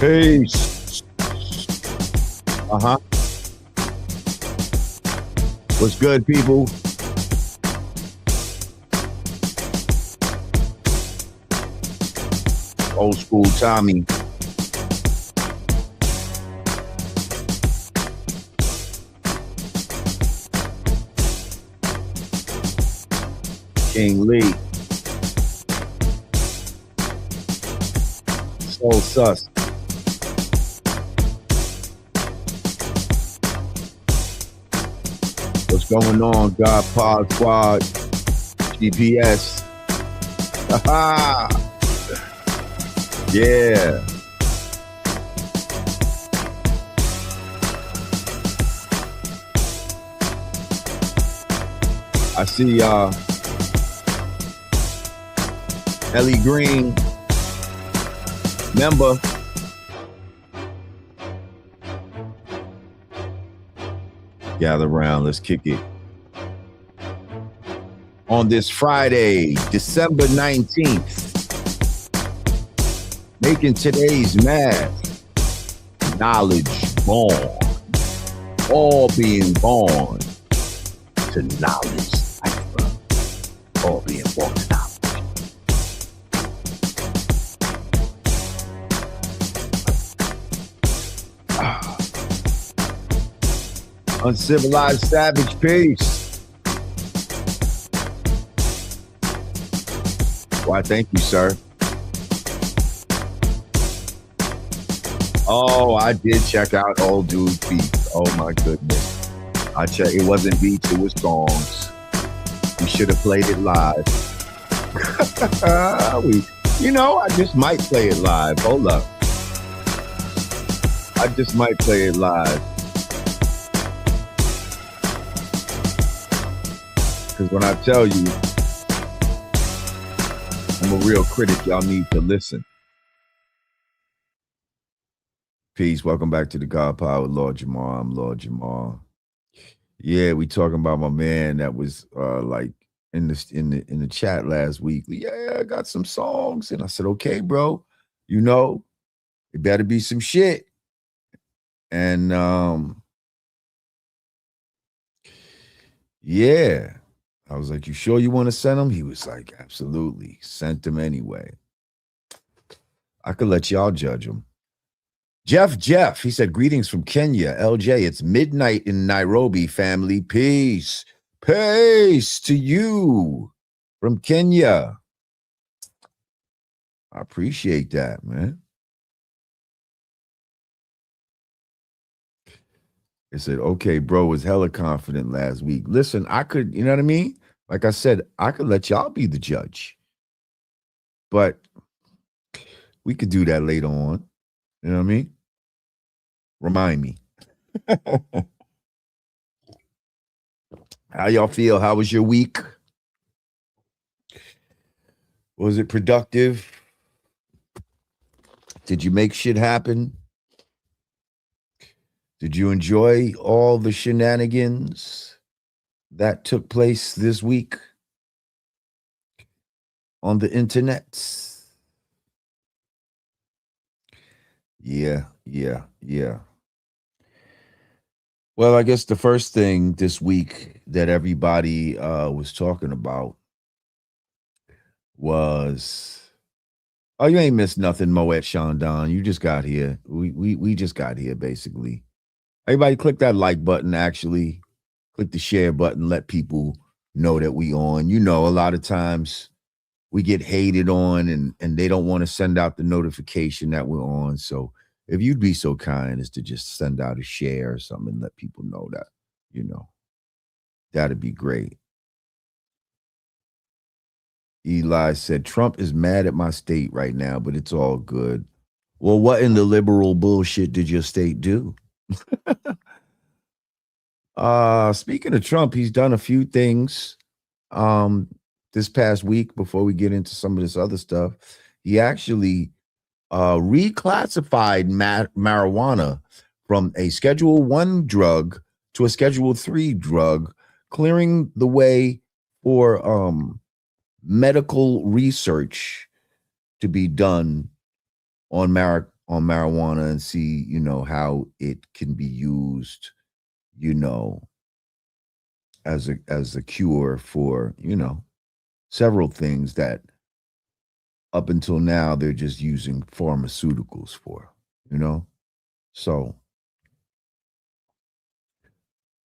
Peace. What's good, people? Old school Tommy. King Lee. Soul Sus. What's going on, God Pod Squad? GPS. Yeah. I see Ellie Green, member. Gather around, let's kick it. On this Friday, December 19th, making today's math, knowledge born, all being born to knowledge, all being born to knowledge. Uncivilized savage, peace. Why, thank you, sir. Oh, I did check out Old Dude's beats. Oh my goodness. I checked, it wasn't beats, it was songs. We should have played it live. I just might play it live. Hold up. I just might play it live. Because when I tell you, I'm a real critic, y'all need to listen. Peace. Welcome back to the God Power with Lord Jamar. I'm Lord Jamar. Yeah, we talking about my man that was like in the chat last week. Yeah, I got some songs. And I said, okay, bro, it better be some shit. And yeah. I was like, you sure you want to send them? He was like, absolutely. Sent them anyway. I could let y'all judge them. Jeff, he said, greetings from Kenya. LJ, it's midnight in Nairobi, family. Peace. Peace to you from Kenya. I appreciate that, man. He said, okay, bro was hella confident last week. Listen, I could, you know what I mean? Like I said, I could let y'all be the judge. But we could do that later on. You know what I mean? Remind me. How y'all feel? How was your week? Was it productive? Did you make shit happen? Did you enjoy all the shenanigans that took place this week on the internet? Yeah. Well, I guess the first thing this week that everybody was talking about was, oh, you ain't missed nothing, Moet Chandon. You just got here. We just got here, basically. Everybody click that like button, actually. Click the share button. Let people know that we on. A lot of times we get hated on and they don't want to send out the notification that we're on. So if you'd be so kind as to just send out a share or something and let people know that, that'd be great. Eli said, Trump is mad at my state right now, but it's all good. Well, what in the liberal bullshit did your state do? Speaking of Trump, he's done a few things this past week before we get into some of this other stuff. He actually reclassified marijuana from a Schedule 1 drug to a Schedule 3 drug, clearing the way for medical research to be done on on marijuana and see, how it can be used, you know, as a cure for, several things that up until now they're just using pharmaceuticals for, you know? So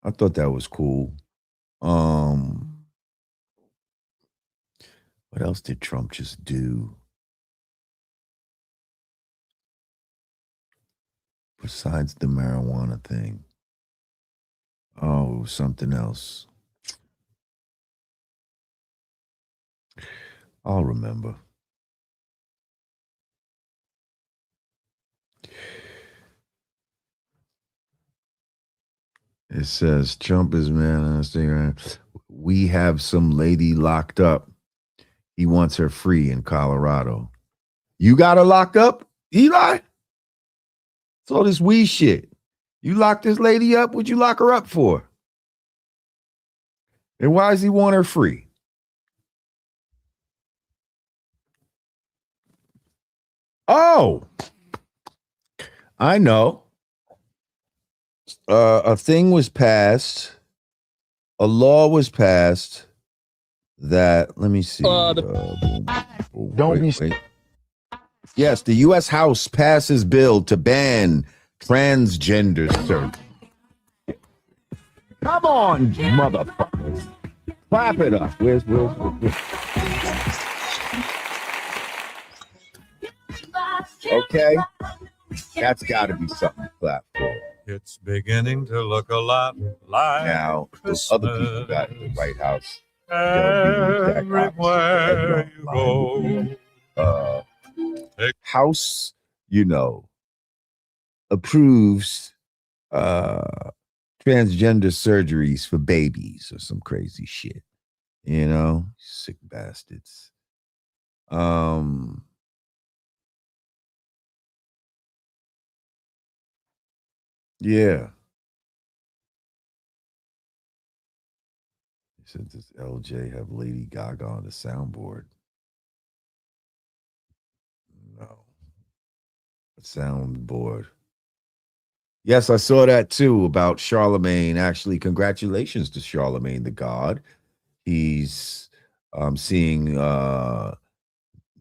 I thought that was cool. What else did Trump just do? Besides the marijuana thing. Oh, something else. I'll remember. It says Trump is man on Instagram. We have some lady locked up. He wants her free in Colorado. You got her locked up, Eli? It's all this weed shit. You locked this lady up? What'd you lock her up for? And why does he want her free? Oh, I know. A thing was passed. A law was passed that, let me see. Wait. Yes, the U.S. House passes bill to ban transgender surgery. Come on, motherfuckers. Clap it up. Where's. Okay? That's got to be something to clap for. It's beginning to look a lot like now, those other people got in the White House. Everywhere you go. House, approves transgender surgeries for babies or some crazy shit. Sick bastards. Yeah. He said, does LJ have Lady Gaga on the soundboard? No. A soundboard. Yes, I saw that too about Charlemagne. Actually, congratulations to Charlemagne the God. He's seeing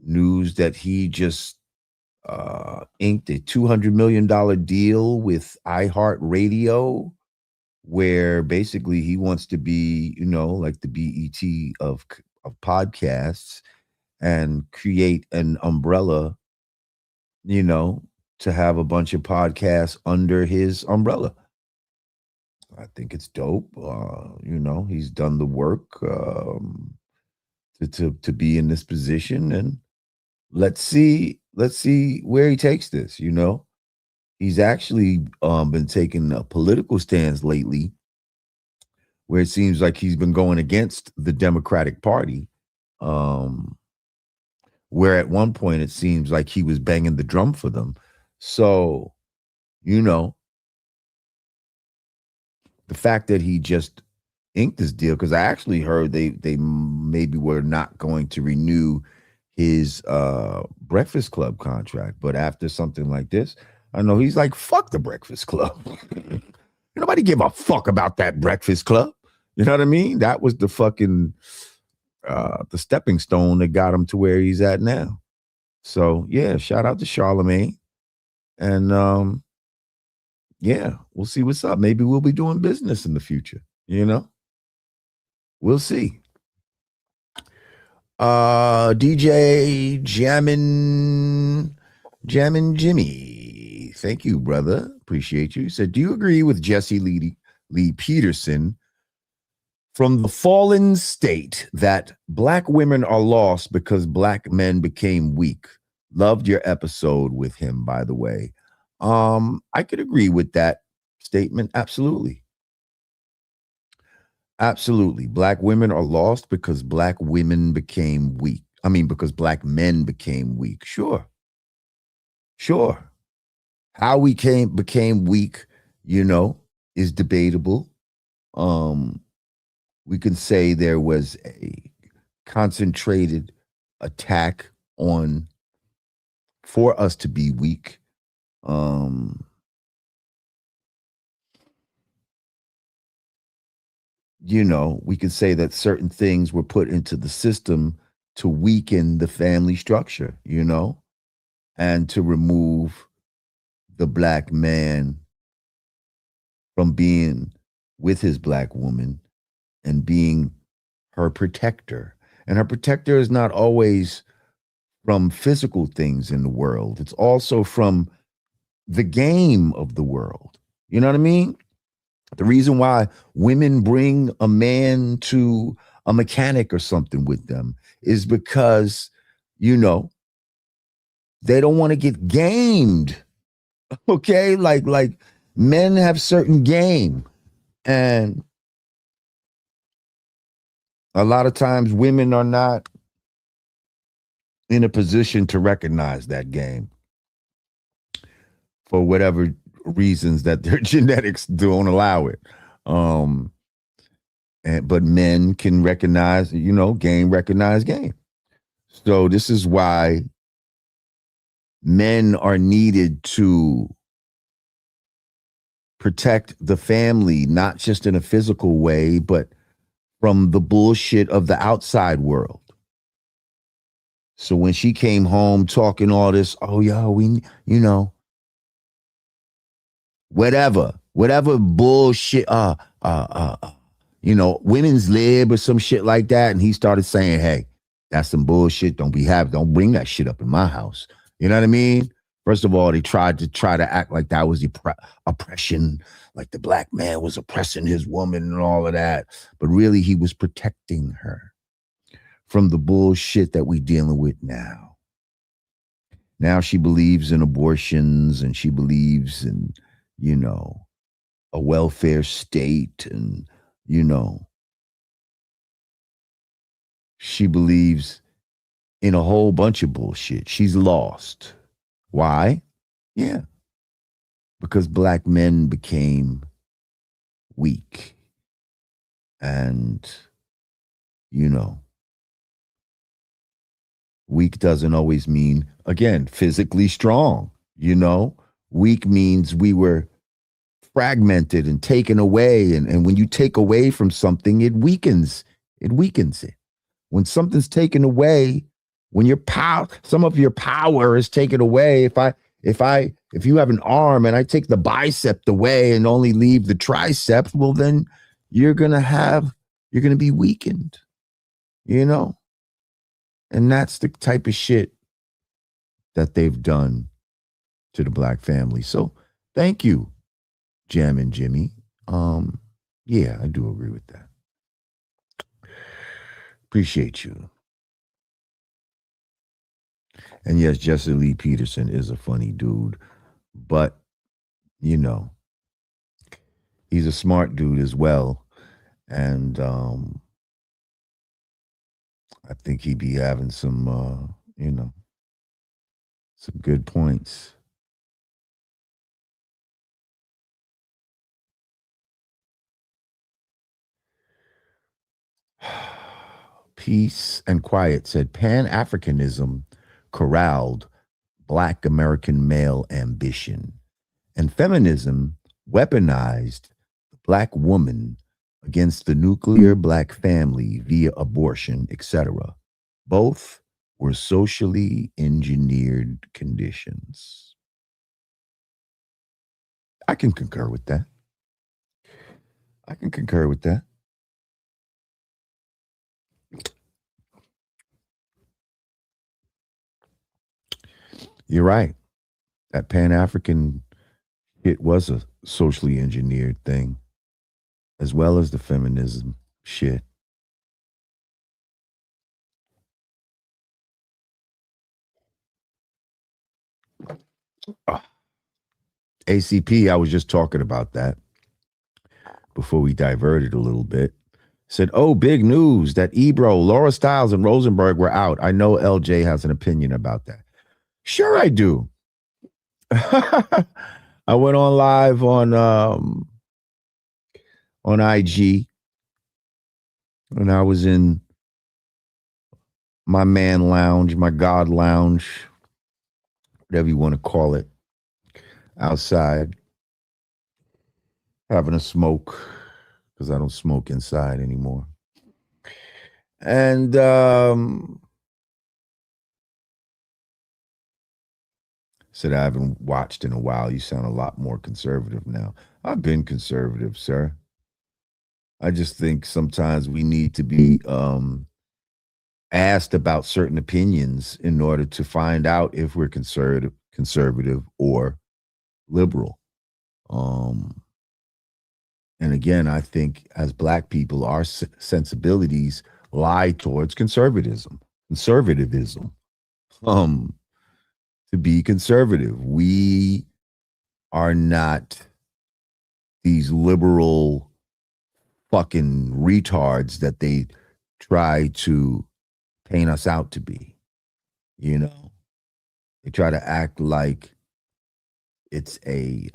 news that he just inked a $200 million deal with iHeart Radio, where basically he wants to be, like the BET of podcasts, and create an umbrella, to have a bunch of podcasts under his umbrella. I think it's dope. He's done the work to be in this position, and let's see where he takes this. He's actually been taking a political stance lately, where it seems like he's been going against the Democratic Party, where at one point it seems like he was banging the drum for them. So, the fact that he just inked this deal, because I actually heard they maybe were not going to renew his Breakfast Club contract, but after something like this, I know he's like, fuck the Breakfast Club. Nobody give a fuck about that Breakfast Club. You know what I mean? That was the fucking the stepping stone that got him to where he's at now. So yeah, shout out to Charlemagne. And yeah, we'll see what's up. Maybe we'll be doing business in the future, We'll see. DJ Jammin Jimmy. Thank you, brother. Appreciate you. He said, do you agree with Jesse Lee Peterson from the Fallen State that Black women are lost because Black men became weak? Loved your episode with him, by the way. I could agree with that statement. Absolutely. Absolutely. Black women are lost because Black women became weak. I mean, because Black men became weak. Sure. How we became weak, is debatable. We can say there was a concentrated attack for us to be weak. Um, we could say that certain things were put into the system to weaken the family structure, and to remove the black man from being with his black woman and being her protector. And her protector is not always from physical things in the world, it's also from the game of the world. You know what I mean? The reason why women bring a man to a mechanic or something with them is because, they don't want to get gamed. Okay? Like men have certain game. And a lot of times women are not in a position to recognize that game for whatever reasons that their genetics don't allow it. But men can recognize, recognize game. So this is why men are needed to protect the family, not just in a physical way, but from the bullshit of the outside world. So when she came home talking all this, oh, yeah, whatever bullshit, women's lib or some shit like that. And he started saying, hey, that's some bullshit. Don't bring that shit up in my house. You know what I mean? First of all, they tried to act like that was oppression, like the black man was oppressing his woman and all of that. But really, he was protecting her from the bullshit that we dealing with now. Now she believes in abortions and she believes in, a welfare state and, she believes in a whole bunch of bullshit. She's lost. Why? Yeah. Because black men became weak. And, weak doesn't always mean, again, physically strong. Weak means we were fragmented and taken away. And when you take away from something, it weakens it. When something's taken away, when some of your power is taken away. If you have an arm and I take the bicep away and only leave the triceps, well, then you're going to be weakened, And that's the type of shit that they've done to the black family. So thank you, Jam and Jimmy. Yeah, I do agree with that. Appreciate you. And yes, Jesse Lee Peterson is a funny dude, but he's a smart dude as well. And I think he'd be having some some good points. Peace and Quiet said Pan-Africanism corralled Black American male ambition, and feminism weaponized the Black woman against the nuclear Black family via abortion, etc. Both were socially engineered conditions. I can concur with that. You're right. That Pan-African shit was a socially engineered thing, as well as the feminism shit. ACP, I was just talking about that before we diverted a little bit. Said, oh, big news that Ebro, Laura Stiles, and Rosenberg were out. I know LJ has an opinion about that. Sure, I do. I went on live on IG, and I was in my man lounge, my God lounge, whatever you want to call it. outside having a smoke because I don't smoke inside anymore. And said I haven't watched in a while. You sound a lot more conservative now. I've been conservative, sir. I just think sometimes we need to be asked about certain opinions in order to find out if we're conservative or liberal. And again, I think as Black people, our sensibilities lie towards conservatism. To be conservative, we are not these liberal fucking retards that they try to paint us out to be. You know, they try to act like it's a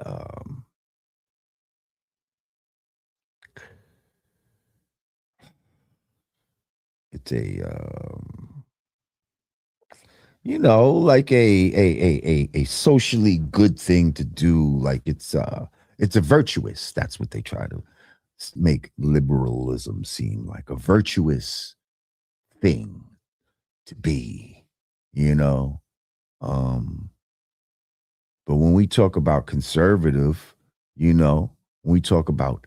like a socially good thing to do. Like it's a virtuous. That's what they try to make liberalism seem like, a virtuous thing to be, you know. But when we talk about conservative, when we talk about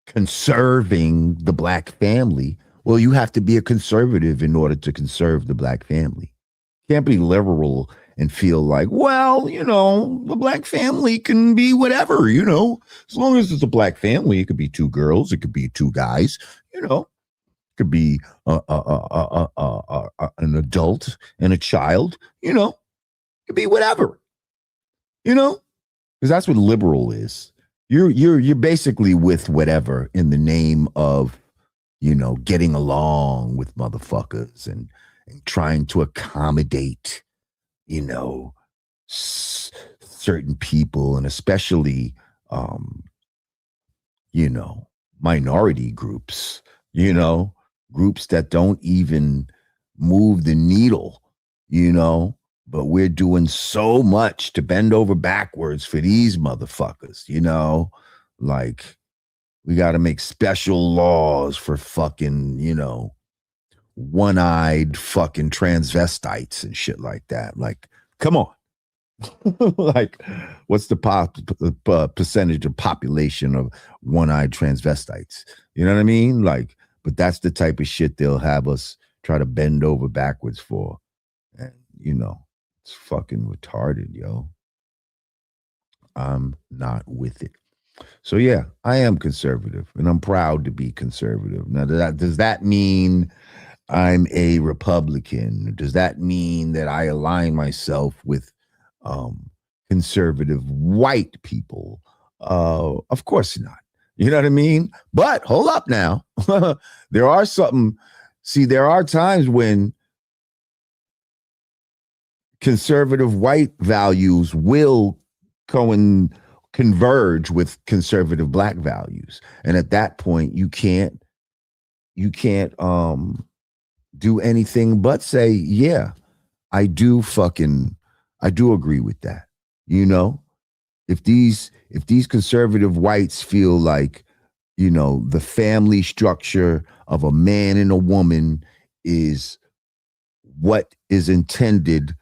conserving the Black family, well, you have to be a conservative in order to conserve the Black family. You can't be liberal and feel like, well, the Black family can be whatever, as long as it's a Black family. It could be 2 girls, it could be 2 guys, it could be an adult and a child, it could be whatever, because that's what liberal is. You're basically with whatever in the name of, getting along with motherfuckers and trying to accommodate, certain people, and especially, minority groups, groups that don't even move the needle, but we're doing so much to bend over backwards for these motherfuckers, like we got to make special laws for fucking, one-eyed fucking transvestites and shit like that. Like, come on. Like, what's the percentage of population of one-eyed transvestites? You know what I mean? Like, but that's the type of shit they'll have us try to bend over backwards for. And, it's fucking retarded, yo. I'm not with it. So yeah, I am conservative, and I'm proud to be conservative. Now, does that mean I'm a Republican? Does that mean that I align myself with conservative white people? Of course not. You know what I mean? But hold up now. There are times when conservative white values will converge with conservative Black values. And at that point, you can't do anything but say, yeah, I do agree with that. If these conservative whites feel like, the family structure of a man and a woman is what is intended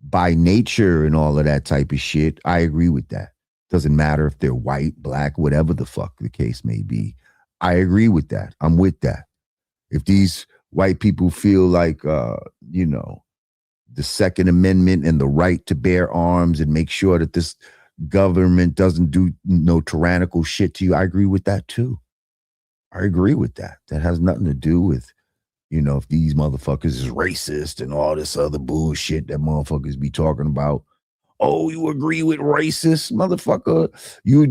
by nature and all of that type of shit, I agree with that. Doesn't matter if they're white, Black, whatever the fuck the case may be. I agree with that. I'm with that. If these white people feel like, the Second Amendment and the right to bear arms and make sure that this government doesn't do no tyrannical shit to you, I agree with that too. I agree with that. That has nothing to do with, if these motherfuckers is racist and all this other bullshit that motherfuckers be talking about. Oh, you agree with racist, motherfucker? You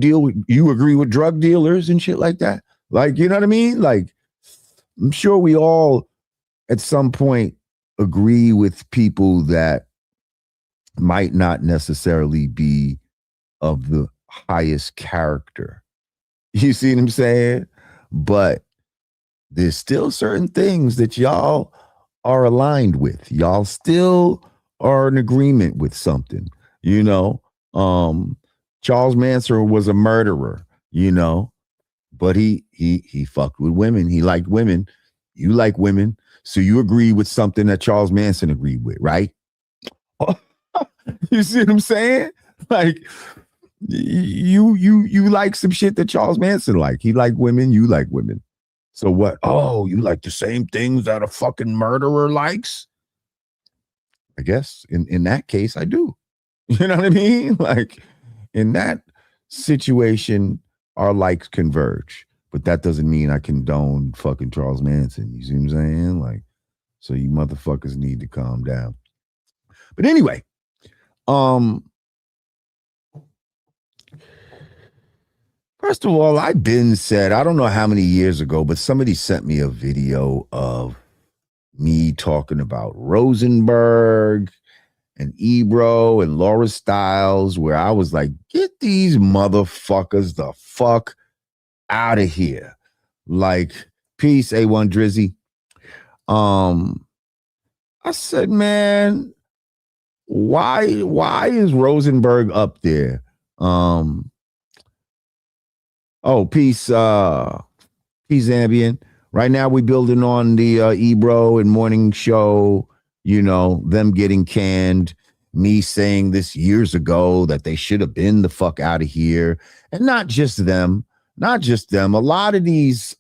agree with drug dealers and shit like that? Like, you know what I mean? Like, I'm sure we all at some point agree with people that might not necessarily be of the highest character. You see what I'm saying? But there's still certain things that y'all are aligned with. Y'all still are in agreement with something, Charles Manson was a murderer, you know, but he fucked with women. He liked women. You like women, so you agree with something that Charles Manson agreed with, right? You see what I'm saying? Like you like some shit that Charles Manson liked. He liked women. You like women. So what? Oh, you like the same things that a fucking murderer likes? I guess in that case, I do. You know what I mean? Like in that situation, our likes converge. But that doesn't mean I condone fucking Charles Manson. You see what I'm saying? Like, so you motherfuckers need to calm down. But anyway, first of all, I been said, I don't know how many years ago, but somebody sent me a video of me talking about Rosenberg and Ebro and Laura Stiles, where I was like, get these motherfuckers the fuck out of here. Like, peace, A1 Drizzy. I said, man, why is Rosenberg up there? Oh, peace, peace, Ambien. Right now we building on the Ebro and morning show, you know, them getting canned, me saying this years ago that they should have been the fuck out of here. And not just them. A lot of these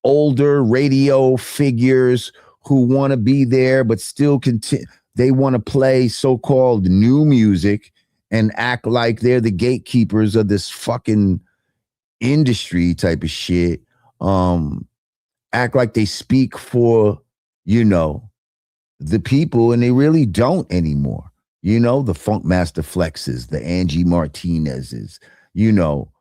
older radio figures who want to be there but still continue, they want to play so-called new music and act like they're the gatekeepers of this fucking industry type of shit. Act like they speak for, you know, the people, and they really don't anymore. You know, the Funk Master Flexes, the Angie Martinezes, you know,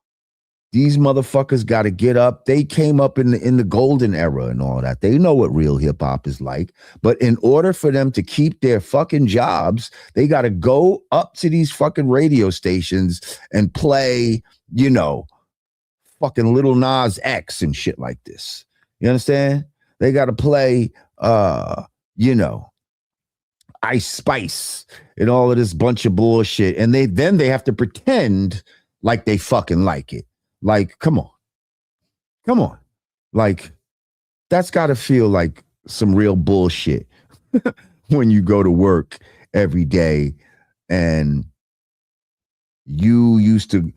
these motherfuckers got to get up. They came up in the golden era and all that. They know what real hip hop is like. But in order for them to keep their fucking jobs, they got to go up to these fucking radio stations and play, you know, fucking Little Nas X and shit like this. You understand? They got to play, you know, Ice Spice and all of this bunch of bullshit. And they have to pretend like they fucking like it. Like, come on. Like, that's got to feel like some real bullshit when you go to work every day and you used to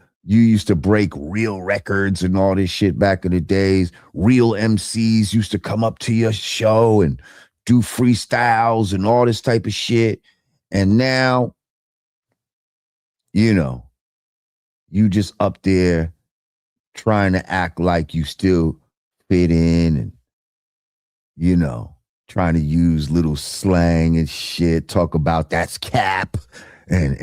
break real records and all this shit back in the days. Real MCs used to come up to your show and do freestyles and all this type of shit. And now, you know, you just up there trying to act like you still fit in and, you know, trying to use little slang and shit, talk about that's cap and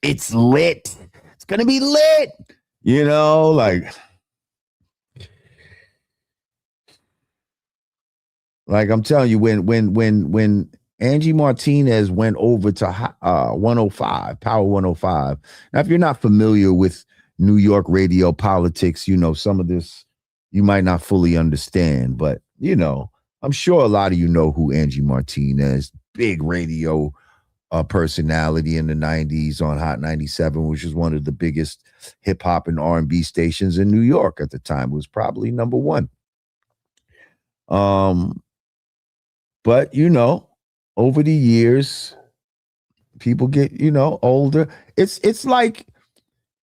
it's lit. It's gonna be lit, you know, like I'm telling you, when Angie Martinez went over to 105, Power 105. Now, if you're not familiar with New York radio politics, you know, some of this you might not fully understand, but you know, I'm sure a lot of you know who Angie Martinez, big radio personality in the 90s on Hot 97, which was one of the biggest hip hop and R&B stations in New York at the time. It was probably number one. But you know, over the years, people get, you know, older. It's like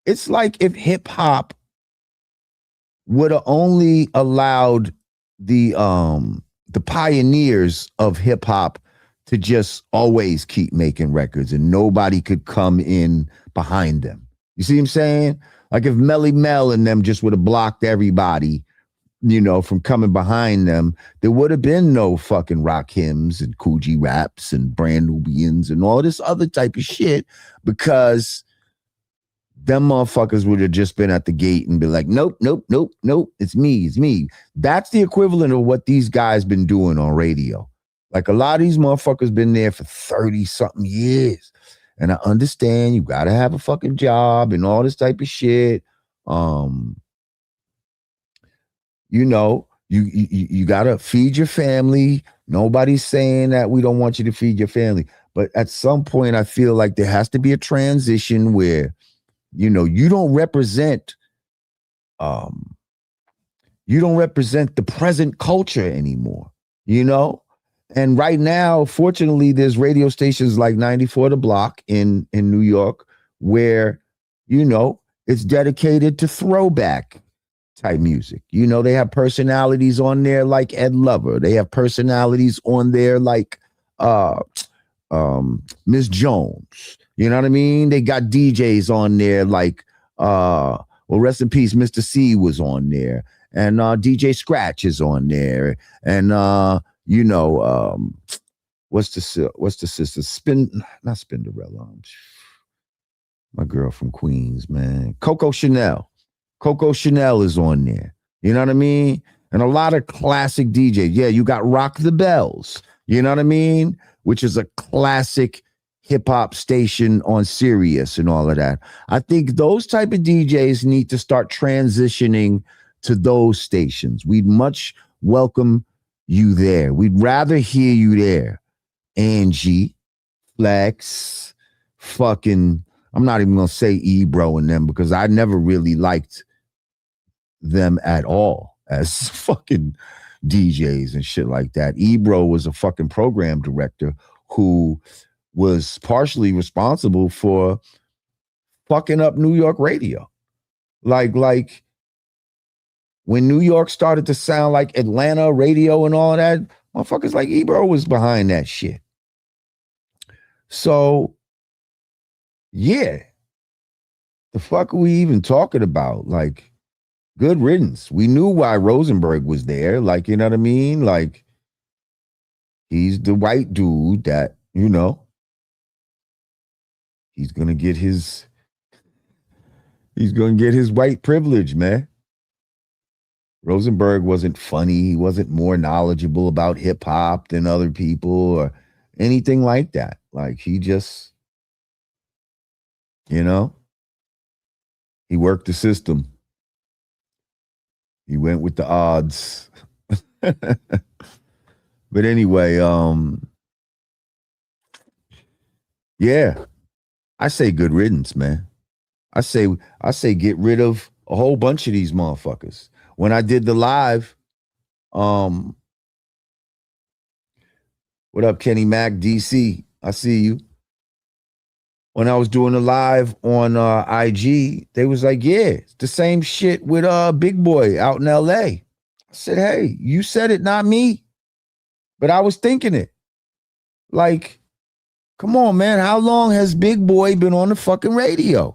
if hip hop would have only allowed the pioneers of hip hop to just always keep making records and nobody could come in behind them. You see what I'm saying? Like if Melly Mel and them just would have blocked everybody, you know, from coming behind them, there would have been no fucking Rock Hymns and Coogee Raps and Brand Nubians and all this other type of shit, because them motherfuckers would have just been at the gate and be like, nope, it's me. That's the equivalent of what these guys been doing on radio. Like a lot of these motherfuckers been there for 30 something years. And I understand you got to have a fucking job and all this type of shit. You know, you got to feed your family. Nobody's saying that we don't want you to feed your family. But at some point, I feel like there has to be a transition where, you know, you don't represent the present culture anymore, you know? And right now, fortunately, there's radio stations like 94 The Block in New York where, you know, it's dedicated to throwback type music. You know, they have personalities on there like Ed Lover. They have personalities on there like Miss Jones. You know what I mean? They got DJs on there like well, rest in peace, Mr. C was on there. And DJ Scratch is on there. And you know, what's the sister? Not Spinderella. My girl from Queens, man. Coco Chanel. Coco Chanel is on there. You know what I mean? And a lot of classic DJs. Yeah, you got Rock the Bells. You know what I mean? Which is a classic hip hop station on Sirius and all of that. I think those type of DJs need to start transitioning to those stations. We'd much welcome you there. We'd rather hear you there. Angie, Flex, fucking, I'm not even going to say Ebro and them because I never really liked them at all as fucking DJs and shit like that. Ebro was a fucking program director who was partially responsible for fucking up New York radio. Like when New York started to sound like Atlanta radio and all that, motherfuckers like Ebro was behind that shit. So, yeah. The fuck are we even talking about? Like, good riddance. We knew why Rosenberg was there. Like, you know what I mean? Like, he's the white dude that, you know, he's gonna get his white privilege, man. Rosenberg wasn't funny. He wasn't more knowledgeable about hip hop than other people or anything like that. Like, he just, you know, he worked the system. He went with the odds. But anyway, yeah, I say good riddance, man. I say get rid of a whole bunch of these motherfuckers. When I did the live, what up, Kenny Mac, DC? I see you. When I was doing the live on IG, they was like, yeah, it's the same shit with Big Boy out in LA. I said, hey, you said it, not me. But I was thinking it. Like, come on, man. How long has Big Boy been on the fucking radio?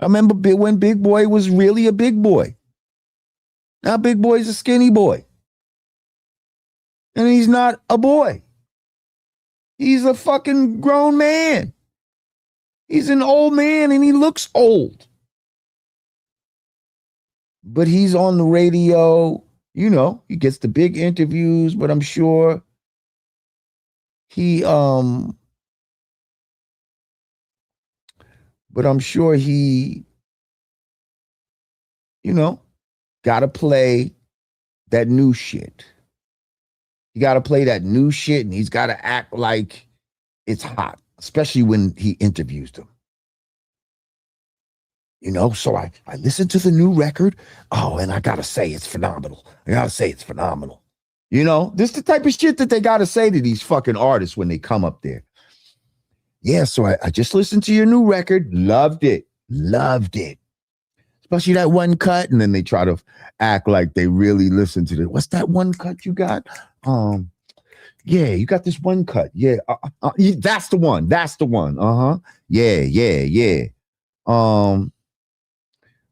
I remember when Big Boy was really a big boy. Now Big Boy's a skinny boy. And he's not a boy. He's a fucking grown man. He's an old man and he looks old. But he's on the radio, you know, he gets the big interviews, but I'm sure he you know, gotta play that new shit. You gotta play that new shit and he's gotta act like it's hot, especially when he interviews them. You know, so I listened to the new record. Oh, and I gotta say it's phenomenal. You know, this is the type of shit that they gotta say to these fucking artists when they come up there. Yeah, so I just listened to your new record. Loved it. Especially that one cut. And then they try to act like they really listen to it. What's that one cut you got? Yeah, you got this one cut. Yeah, that's the one. Uh-huh. Yeah.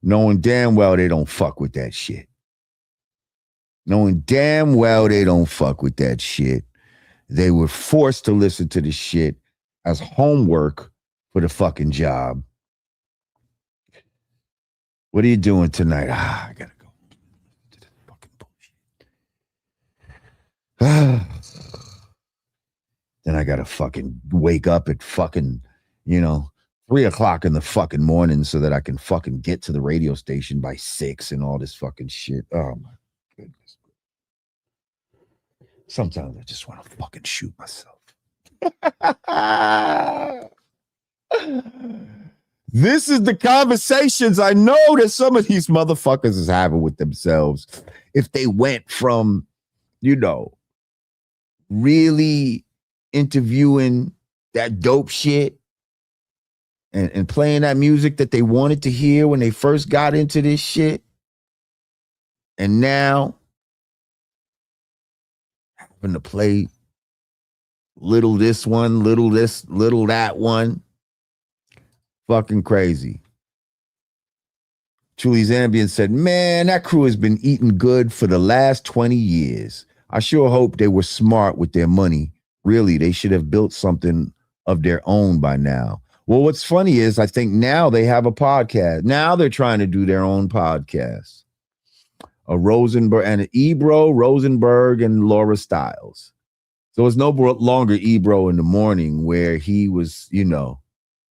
Knowing damn well they don't fuck with that shit. They were forced to listen to the shit as homework for the fucking job. What are you doing tonight? I gotta go. Fucking bullshit. Then I gotta fucking wake up at fucking, 3:00 in the fucking morning so that I can fucking get to the radio station by 6 and all this fucking shit. Oh my goodness. Sometimes I just want to fucking shoot myself. This is the conversations I know that some of these motherfuckers is having with themselves. If they went from, really interviewing that dope shit and playing that music that they wanted to hear when they first got into this shit, and now having to play little this one, little this, little that one. Fucking crazy. Truly Zambian said, man, that crew has been eating good for the last 20 years. I sure hope they were smart with their money. Really, they should have built something of their own by now. Well, what's funny is I think now they have a podcast. Now they're trying to do their own podcast. A Rosenberg and an Ebro, Rosenberg, and Laura Stiles. So it's no longer Ebro in the morning where he was,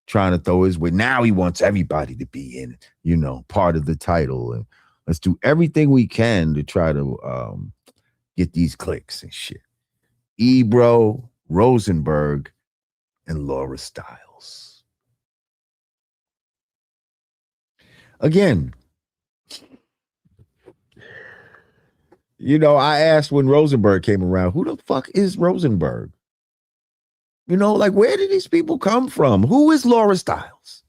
trying to throw his way. Now he wants everybody to be in, part of the title. And let's do everything we can to try to get these clicks and shit. Ebro, Rosenberg, and Laura Stiles. Again, I asked when Rosenberg came around, who the fuck is Rosenberg? Where did these people come from? Who is Laura Stiles?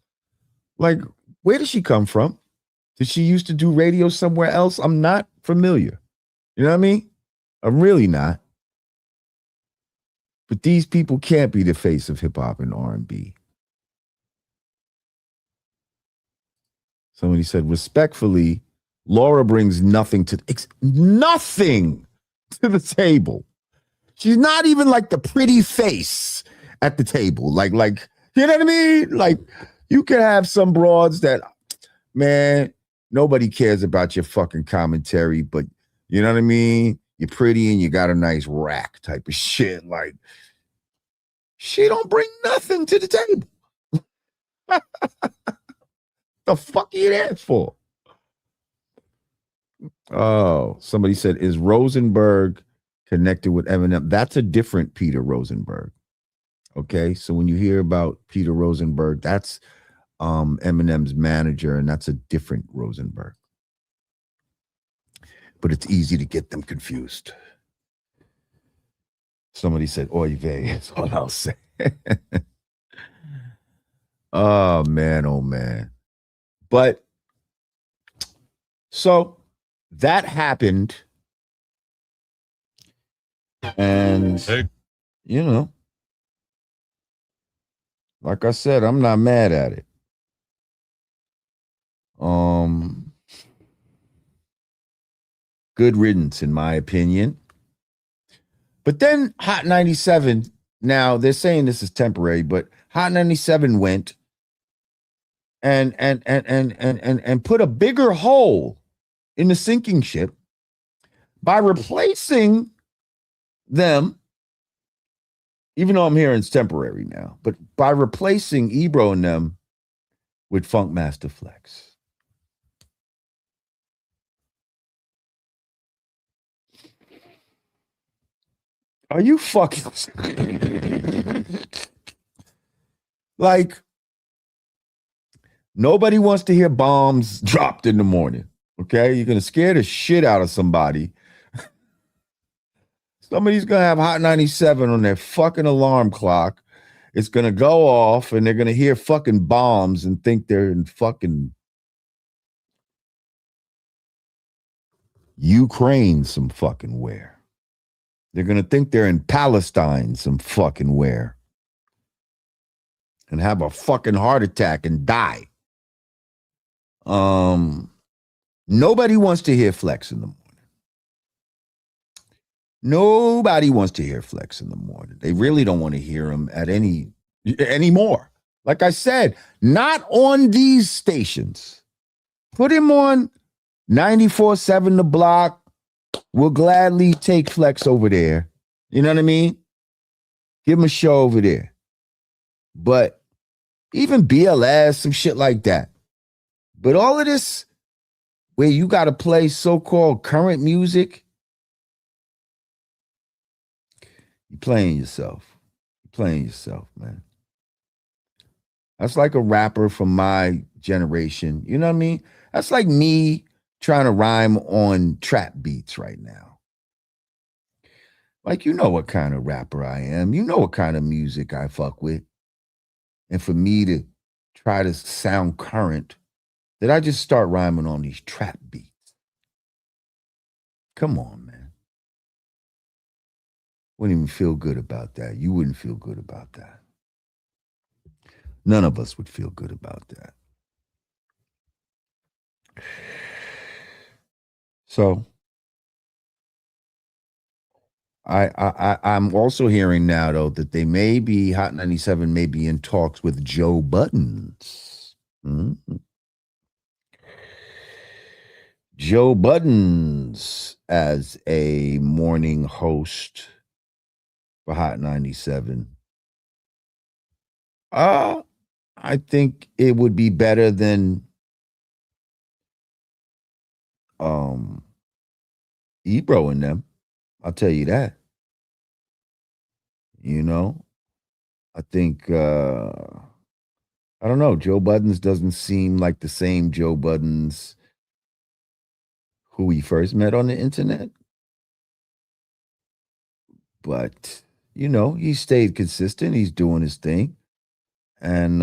Where did she come from? Did she used to do radio somewhere else? I'm not familiar. You know what I mean? I'm really not. But these people can't be the face of hip hop and R&B. Somebody said, respectfully, Laura brings nothing to the table. She's not even like the pretty face at the table. Like, you know what I mean? Like, you can have some broads that, man, nobody cares about your fucking commentary, but you know what I mean? You're pretty and you got a nice rack type of shit. Like, she don't bring nothing to the table. The fuck are you there for? Oh, somebody said, is Rosenberg connected with Eminem? That's a different Peter Rosenberg. Okay, so when you hear about Peter Rosenberg, that's Eminem's manager, and that's a different Rosenberg. But it's easy to get them confused. Somebody said, oy vey, that's all I'll say. Oh, man. But, so, that happened, and, like I said, I'm not mad at it. Good riddance, in my opinion. But then Hot 97, now they're saying this is temporary, but Hot 97 went and put a bigger hole in the sinking ship by replacing them, even though I'm hearing it's temporary now, but by replacing Ebro and them with Funkmaster Flex. Are you fucking like, nobody wants to hear bombs dropped in the morning. Okay, you're gonna scare the shit out of somebody. Somebody's gonna have Hot 97 on their fucking alarm clock. It's gonna go off and they're gonna hear fucking bombs and think they're in fucking Ukraine some fucking where. They're going to think they're in Palestine some fucking where. And have a fucking heart attack and die. Nobody wants to hear Flex in the morning. Nobody wants to hear Flex in the morning. They really don't want to hear him at anymore. Like I said, not on these stations. Put him on 94.7 The Block. We'll gladly take Flex over there. You know what I mean? Give him a show over there. But even BLS, some shit like that. But all of this, where you got to play so-called current music, you're playing yourself. Playing yourself, man. That's like a rapper from my generation. You know what I mean? That's like me trying to rhyme on trap beats right now. Like, you know what kind of rapper I am. You know what kind of music I fuck with. And for me to try to sound current, did I just start rhyming on these trap beats? Come on, man. Wouldn't even feel good about that. You wouldn't feel good about that. None of us would feel good about that. So I'm also hearing now though that they may be Hot 97 may be in talks with Joe Buttons. Mhm. Joe Buttons as a morning host for Hot 97. I think it would be better than um Ebro and them. I'll tell you that. You know, I think I don't know. Joe Buttons doesn't seem like the same Joe Buttons who we first met on the internet. But, you know, he stayed consistent. He's doing his thing. And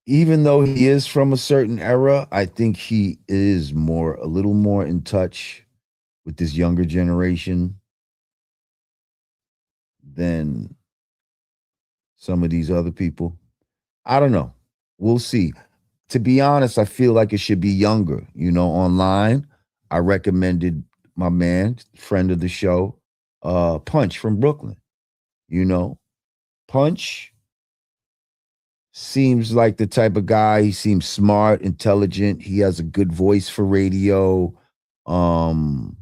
even though he is from a certain era, I think he is a little more in touch with this younger generation than some of these other people. I don't know. We'll see. To be honest, I feel like it should be younger. You know, online, I recommended my man, friend of the show, Punch from Brooklyn. You know, Punch seems like the type of guy. He seems smart, intelligent. He has a good voice for radio. Um,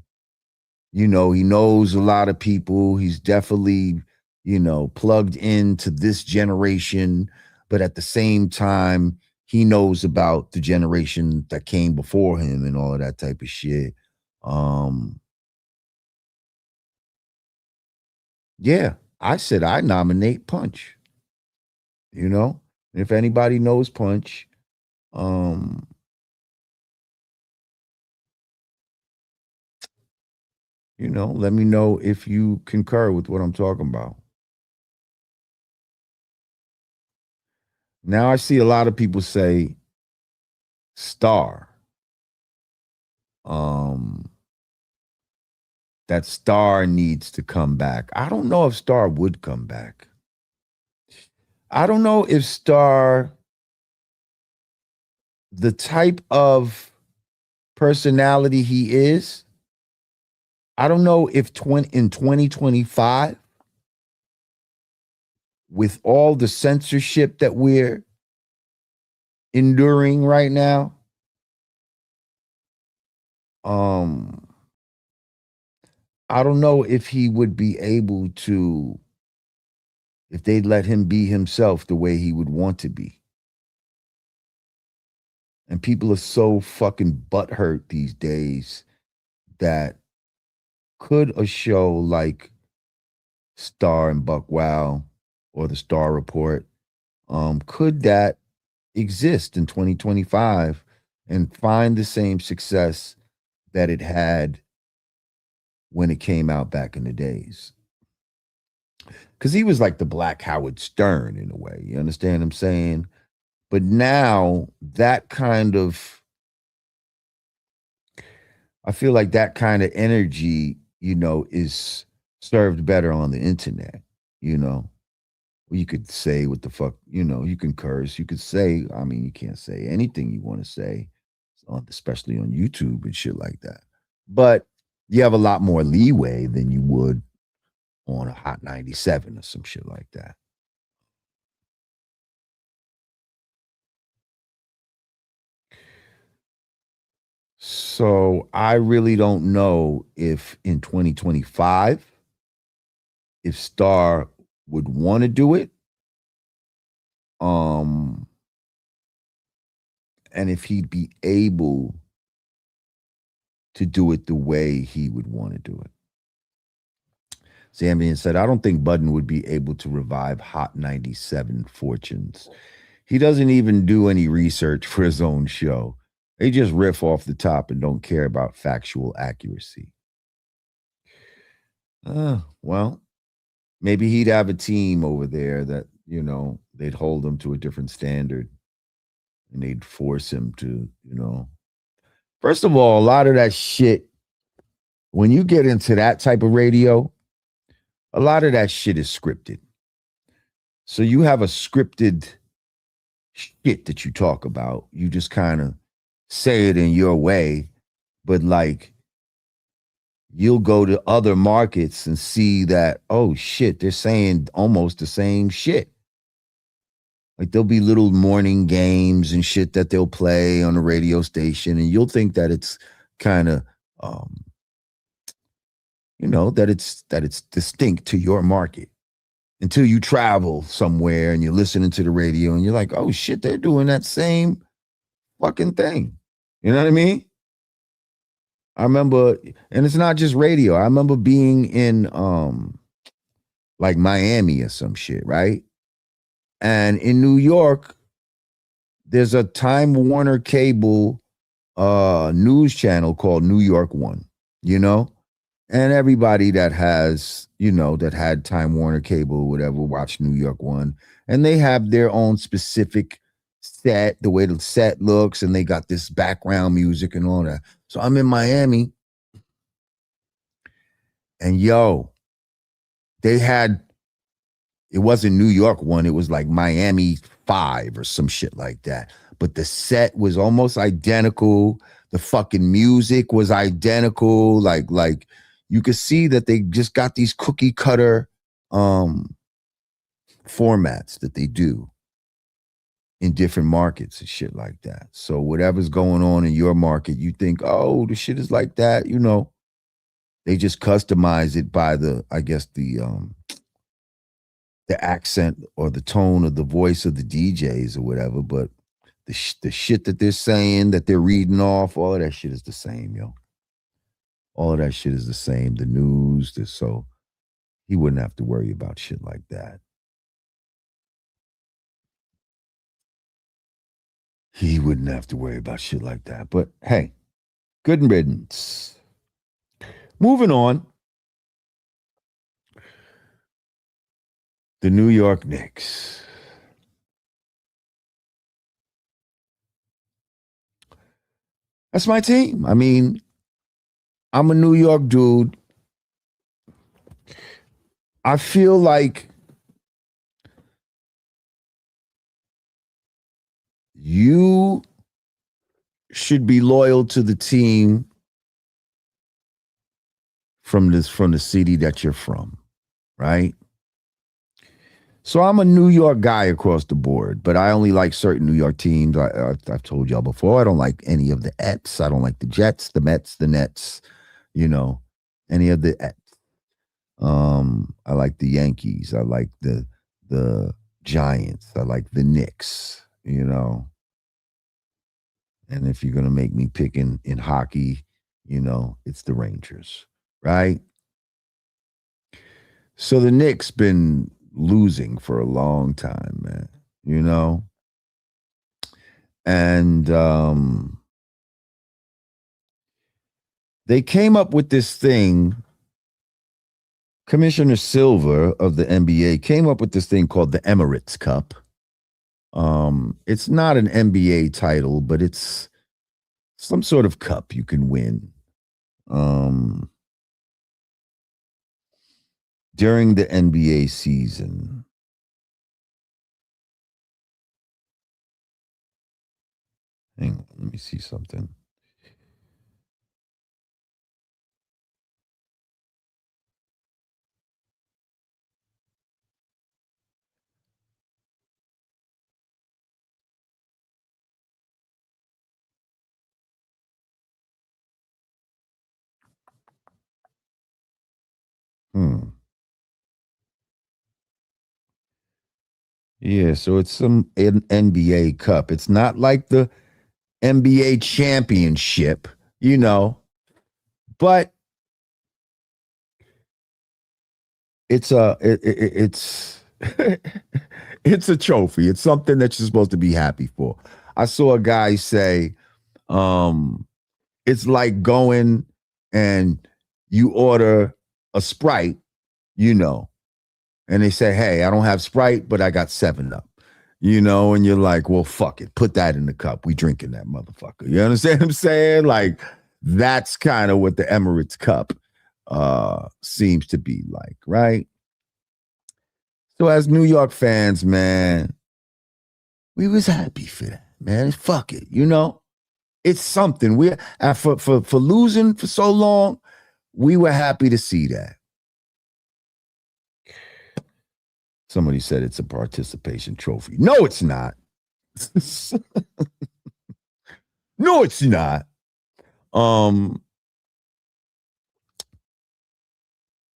you know, he knows a lot of people. He's definitely, you know, plugged into this generation, but at the same time, he knows about the generation that came before him and all of that type of shit. Um, yeah, I said I nominate Punch, you know? If anybody knows Punch, um, you know, let me know if you concur with what I'm talking about. Now I see a lot of people say Star. Um, that Star needs to come back. I don't know if Star would come back. I don't know if Star, the type of personality he is, I don't know if in 2025, with all the censorship that we're enduring right now, um, I don't know if he would be able to, if they'd let him be himself the way he would want to be. And people are so fucking butthurt these days that could a show like Star and Buck Wow or the Star Report, could that exist in 2025 and find the same success that it had when it came out back in the days? Because he was like the Black Howard Stern in a way. You understand what I'm saying? But now that kind of, I feel like that kind of energy, you know, is served better on the internet, you know. You could say what the fuck, you know, you can curse, you could say, I mean, you can't say anything you want to say, especially on YouTube and shit like that. But you have a lot more leeway than you would on a Hot 97 or some shit like that. So I really don't know if in 2025, if Star would want to do it. Um, and if he'd be able to do it the way he would want to do it. Zambian said, I don't think Budden would be able to revive Hot 97 fortunes. He doesn't even do any research for his own show. They just riff off the top and don't care about factual accuracy. Well, maybe he'd have a team over there that, they'd hold him to a different standard and they'd force him to, First of all, a lot of that shit, when you get into that type of radio, a lot of that shit is scripted. So you have a scripted shit that you talk about. You just kind of say it in your way, but like you'll go to other markets and see that, oh shit, they're saying almost the same shit. Like there'll be little morning games and shit that they'll play on the radio station, and you'll think that it's kind of, that it's distinct to your market until you travel somewhere and you're listening to the radio and you're like, oh shit, they're doing that same fucking thing. You know what I mean? I remember, and it's not just radio. I remember being in like Miami or some shit, right? And in New York, there's a Time Warner cable news channel called New York One, And everybody that has, that had Time Warner cable or whatever, watched New York One. And they have their own specific set, the way the set looks, and they got this background music and all that. So I'm in Miami, and it wasn't New York One, it was like Miami 5 or some shit like that. But the set was almost identical. The fucking music was identical. Like you could see that they just got these cookie cutter formats that they do in different markets and shit like that. So whatever's going on in your market, you think, oh, the shit is like that, They just customize it by the accent or the tone of the voice of the DJs or whatever, but the shit that they're saying, that they're reading off, all of that shit is the same, yo. All of that shit is the same. The news, so he wouldn't have to worry about shit like that. He wouldn't have to worry about shit like that. But hey, good riddance. Moving on. The New York Knicks. That's my team. I mean, I'm a New York dude. I feel like you should be loyal to the team from the city that you're from, right? So I'm a New York guy across the board, but I only like certain New York teams. I've told y'all before, I don't like any of the Ets. I don't like the Jets, the Mets, the Nets, any of the Ets. I like the Yankees. I like the Giants. I like the Knicks, And if you're going to make me pick in hockey, it's the Rangers, right? So the Knicks been losing for a long time, man, And they came up with this thing. Commissioner Silver of the NBA came up with this thing called the Emirates Cup. It's not an NBA title, but it's some sort of cup you can win during the NBA season. Hang on, let me see something. Yeah, so it's some NBA Cup. It's not like the NBA championship, But it's it's a trophy. It's something that you're supposed to be happy for. I saw a guy say, it's like going and you order a Sprite, and they say, hey, I don't have Sprite, but I got 7-Up. And you're like, well, fuck it. Put that in the cup. We drinking that motherfucker. You understand what I'm saying? Like, that's kind of what the Emirates Cup seems to be like, right? So as New York fans, man, we was happy for that, man. Fuck it, It's something. We for losing for so long, we were happy to see that. Somebody said it's a participation trophy. No, it's not. No, it's not.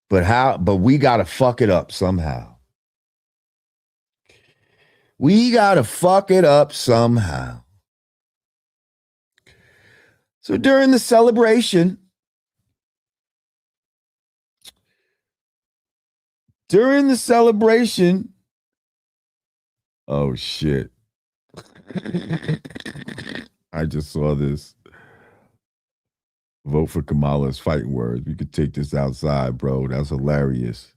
But we gotta fuck it up somehow. We gotta fuck it up somehow. So during the celebration, oh shit. I just saw this. Vote for Kamala's fighting words. We could take this outside, bro. That's hilarious.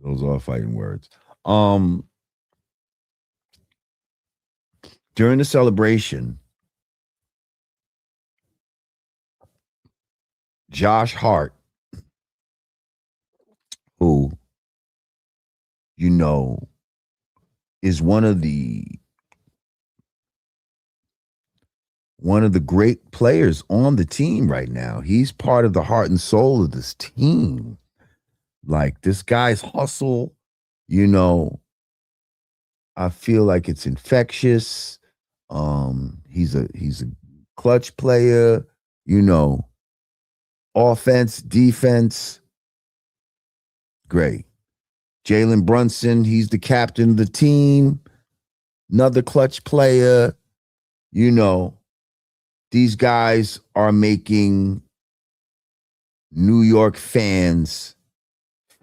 Those are fighting words. During the celebration, Josh Hart, who, is one of the great players on the team right now. He's part of the heart and soul of this team. Like, this guy's hustle, I feel like it's infectious. He's a clutch player, offense, defense. Great. Jalen Brunson, he's the captain of the team. Another clutch player. These guys are making New York fans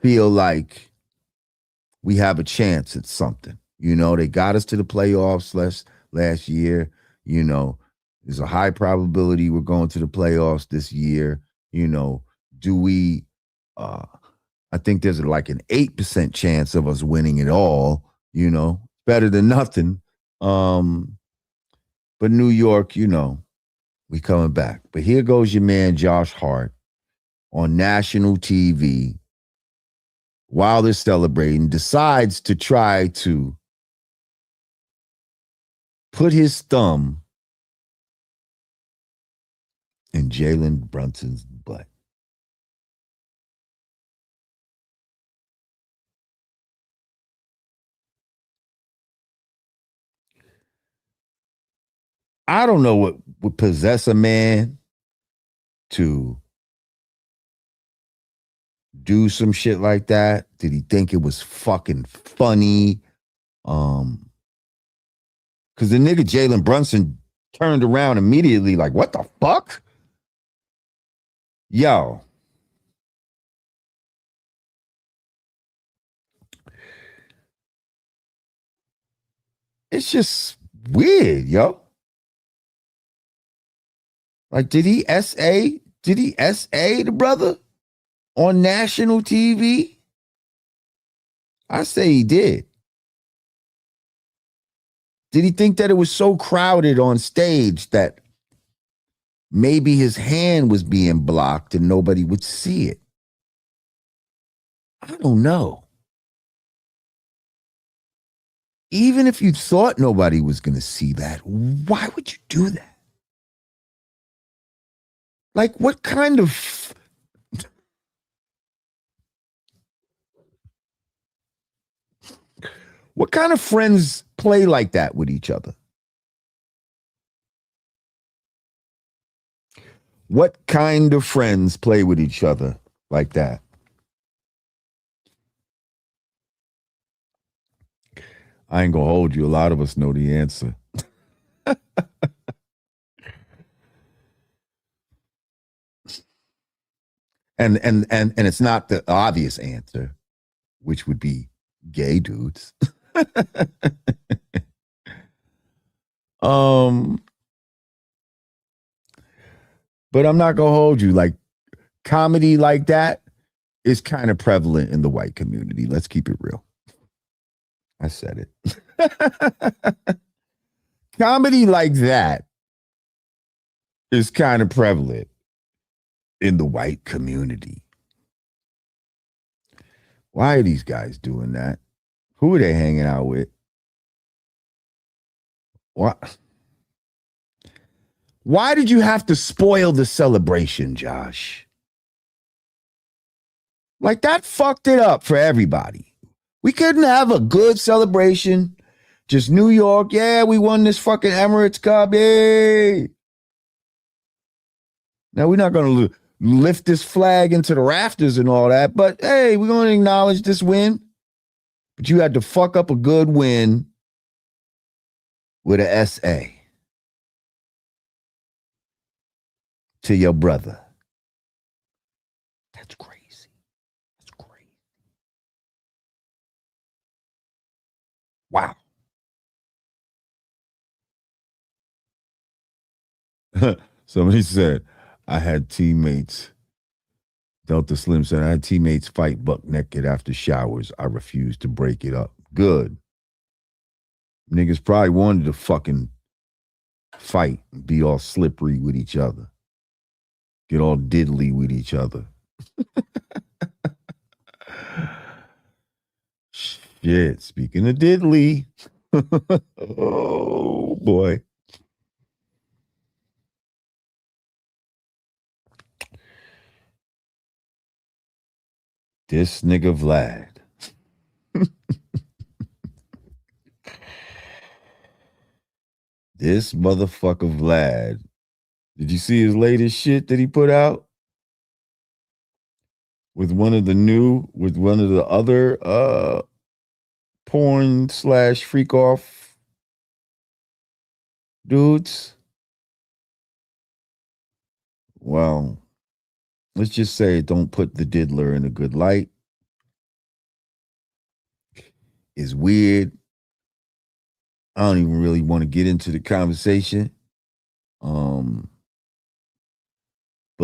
feel like we have a chance at something. They got us to the playoffs last year. There's a high probability we're going to the playoffs this year. Do we I think there's like an 8% chance of us winning it all, better than nothing. But New York, we coming back. But here goes your man Josh Hart on national TV while they're celebrating, decides to try to put his thumb in Jalen Brunson's butt. I don't know what would possess a man to do some shit like that. Did he think it was fucking funny? Because the nigga Jalen Brunson turned around immediately like, what the fuck? Yo. It's just weird, yo. Like, did he SA the brother on national TV? I say he did. Did he think that it was so crowded on stage that maybe his hand was being blocked and nobody would see it? I don't know. Even if you thought nobody was going to see that, why would you do that? Like, what kind of friends play like that with each other? What kind of friends play with each other like that? I ain't gonna hold you. A lot of us know the answer. and it's not the obvious answer, which would be gay dudes. um, but I'm not gonna hold you. Like comedy like that is kind of prevalent in the white community. Let's keep it real. I said it. Comedy like that is kind of prevalent in the white community. Why are these guys doing that? Who are they hanging out with? What? Why did you have to spoil the celebration, Josh? Like that fucked it up for everybody. We couldn't have a good celebration. Just New York, yeah, we won this fucking Emirates Cup, yay. Now we're not going to lift this flag into the rafters and all that, but hey, we're going to acknowledge this win. But you had to fuck up a good win with a SA to your brother. That's crazy. That's crazy. Wow. Somebody said, I had teammates, Delta Slim said, I had teammates fight buck naked after showers. I refused to break it up. Good. Niggas probably wanted to fucking fight, be all slippery with each other, get all diddly with each other. Shit, speaking of diddly. Oh, boy. This nigga Vlad. This motherfucker Vlad. Did you see his latest shit that he put out? With one of the other porn / freak off dudes? Well, let's just say don't put the diddler in a good light. It's weird. I don't even really want to get into the conversation. But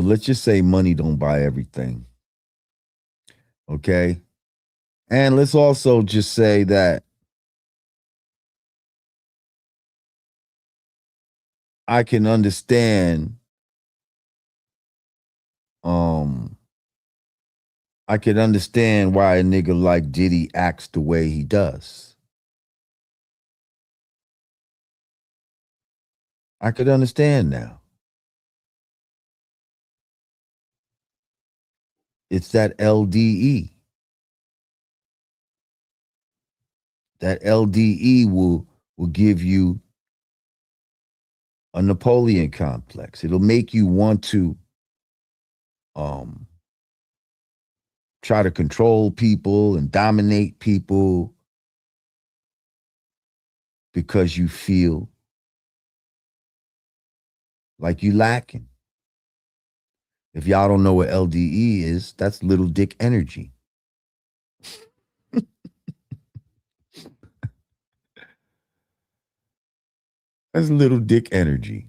let's just say money don't buy everything. Okay? And let's also just say that I can understand I can understand why a nigga like Diddy acts the way he does. I could understand now. It's that LDE. That LDE will give you a Napoleon complex. It'll make you want to try to control people and dominate people because you feel like you lacking. If y'all don't know what LDE is, that's little dick energy. That's little dick energy.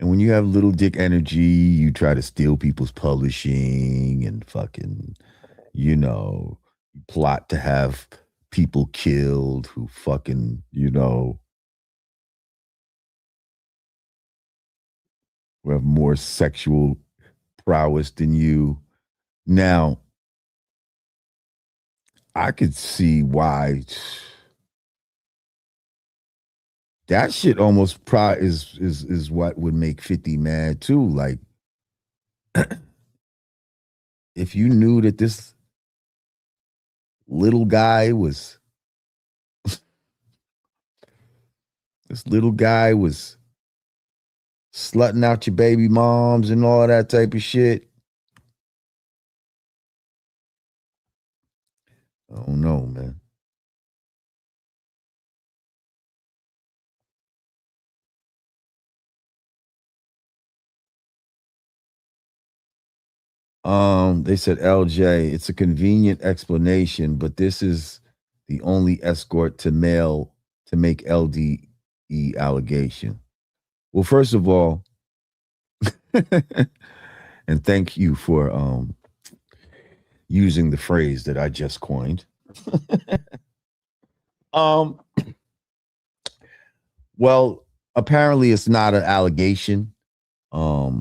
And when you have little dick energy, you try to steal people's publishing and fucking, plot to have people killed who fucking, who have more sexual prowess than you. Now, I could see why that shit almost is what would make 50 mad too. Like, if you knew that this little guy was slutting out your baby moms and all that type of shit. I don't know, man. They said LJ, it's a convenient explanation, but this is the only escort to make LDE allegation. Well, first of all, and thank you for using the phrase that I just coined. um, well, apparently it's not an allegation. Your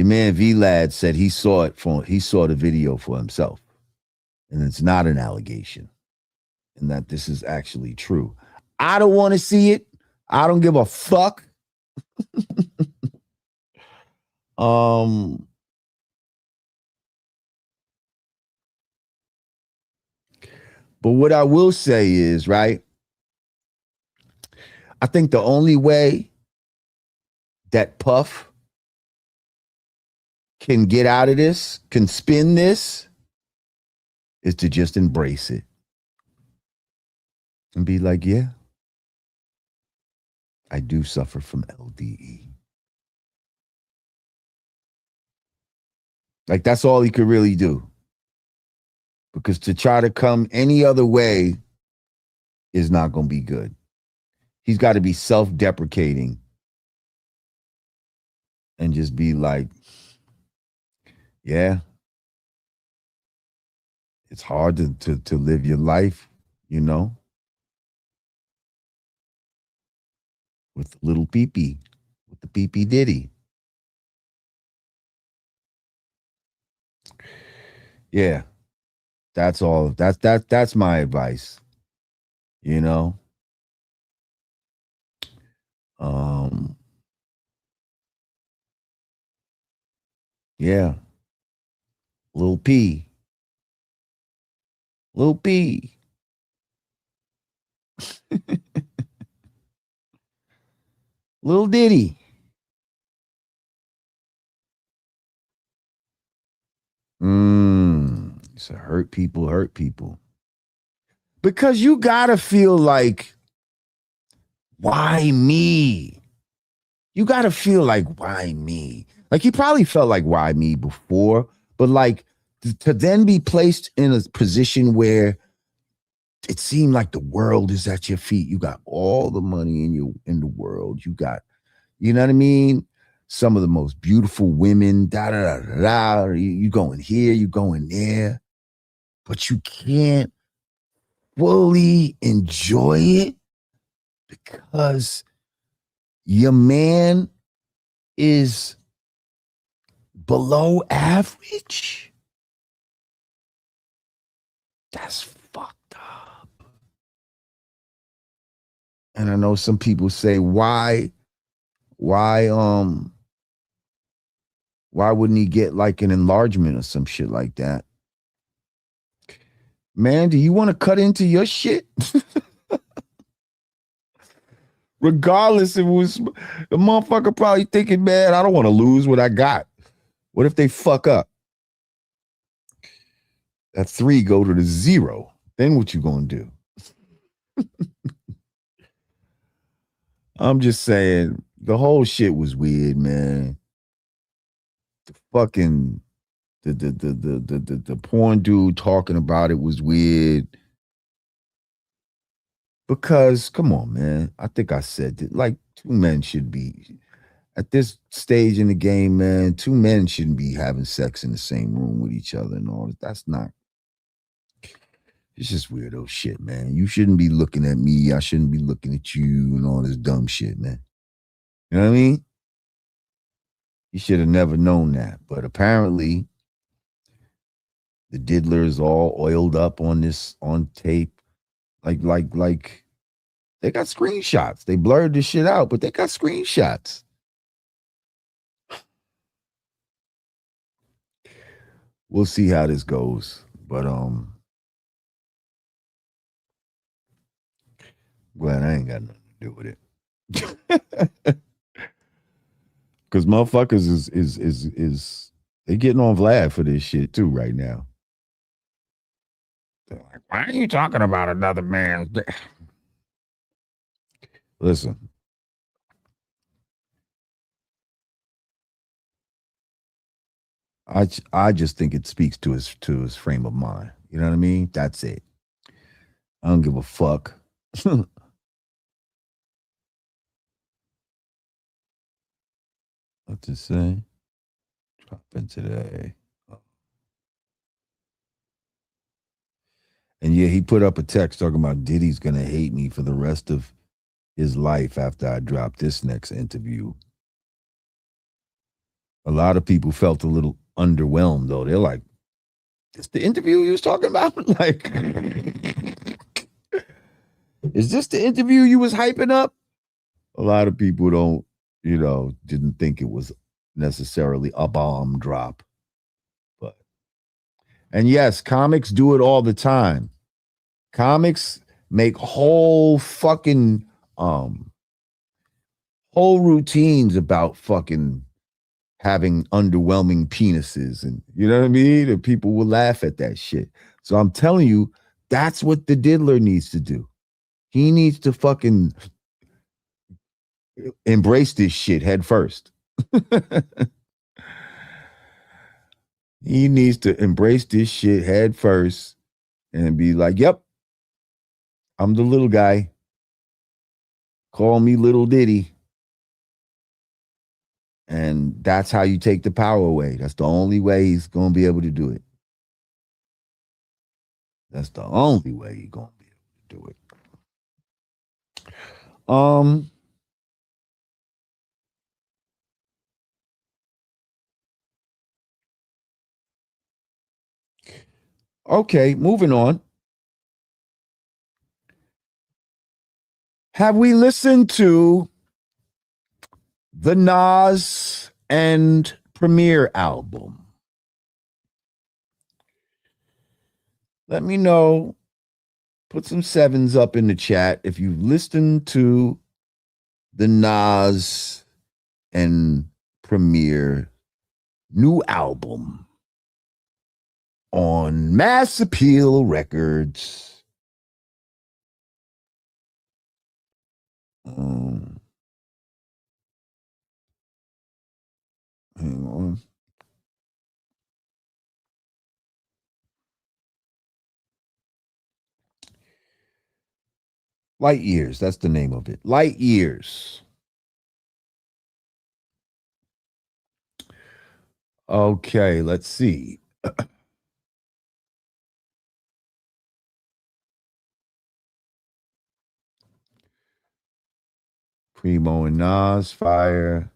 man V-Lad said he saw the video for himself, and it's not an allegation, and that this is actually true. I don't want to see it. I don't give a fuck. But what I will say is, right, I think the only way that Puff can get out of this, can spin this, is to just embrace it and be like, yeah, I do suffer from LDE. Like, that's all he could really do. Because to try to come any other way is not going to be good. He's got to be self-deprecating and just be like, yeah, it's hard to live your life, you know, with little pee-pee, with the pee-pee ditty. Yeah, that's all. That's my advice, you know. Yeah, Lil P, Lil P. Lil Diddy. So hurt people. Because you gotta feel like, why me? You gotta feel like, why me? Like, he probably felt like, why me before, but like to then be placed in a position where it seemed like the world is at your feet. You got all the money in the world. You got, you know what I mean? Some of the most beautiful women, da da da da. You going here, you going there, but you can't fully enjoy it because your man is below average. That's fucked up. And I know some people say, why wouldn't he get like an enlargement or some shit like that? Man, do you want to cut into your shit? Regardless, if it was the motherfucker probably thinking, man, I don't want to lose what I got. What if they fuck up? That 3 go to the 0. Then what you gonna do? I'm just saying, the whole shit was weird, man. The fucking the porn dude talking about it was weird. Because, come on, man. I think I said that, like, 2 men should be, at this stage in the game, man, 2 men shouldn't be having sex in the same room with each other and all that. That's not, it's just weirdo shit, man. You shouldn't be looking at me. I shouldn't be looking at you and all this dumb shit, man. You know what I mean? You should have never known that. But apparently, the diddler is all oiled up on tape. Like, they got screenshots. They blurred this shit out, but they got screenshots. We'll see how this goes. But glad I ain't got nothing to do with it. Because motherfuckers is they getting on Vlad for this shit too right now. They're like, why are you talking about another man's dick? Listen. I just think it speaks to his frame of mind. You know what I mean? That's it. I don't give a fuck. What to say? Dropping today. And yeah, he put up a text talking about Diddy's gonna hate me for the rest of his life after I drop this next interview. A lot of people felt a little underwhelmed though. They're like, "Is the interview you was talking about? Like, is this the interview you was hyping up?" A lot of people didn't think it was necessarily a bomb drop. But and yes, comics do it all the time. Comics make whole routines about fucking having underwhelming penises, and you know what I mean? And people will laugh at that shit. So I'm telling you, that's what the diddler needs to do. He needs to fucking embrace this shit head first. He needs to embrace this shit head first and be like, yep, I'm the little guy. Call me Little Diddy. And that's how you take the power away. That's the only way he's going to be able to do it. That's the only way he's going to be able to do it. Okay, moving on. Have we listened to the Nas and Premier album? Let me know. Put some sevens up in the chat if you've listened to the Nas and Premier new album on Mass Appeal Records. Hang on. Light Years, that's the name of it. Light Years. Okay, let's see. Primo and Nas, fire.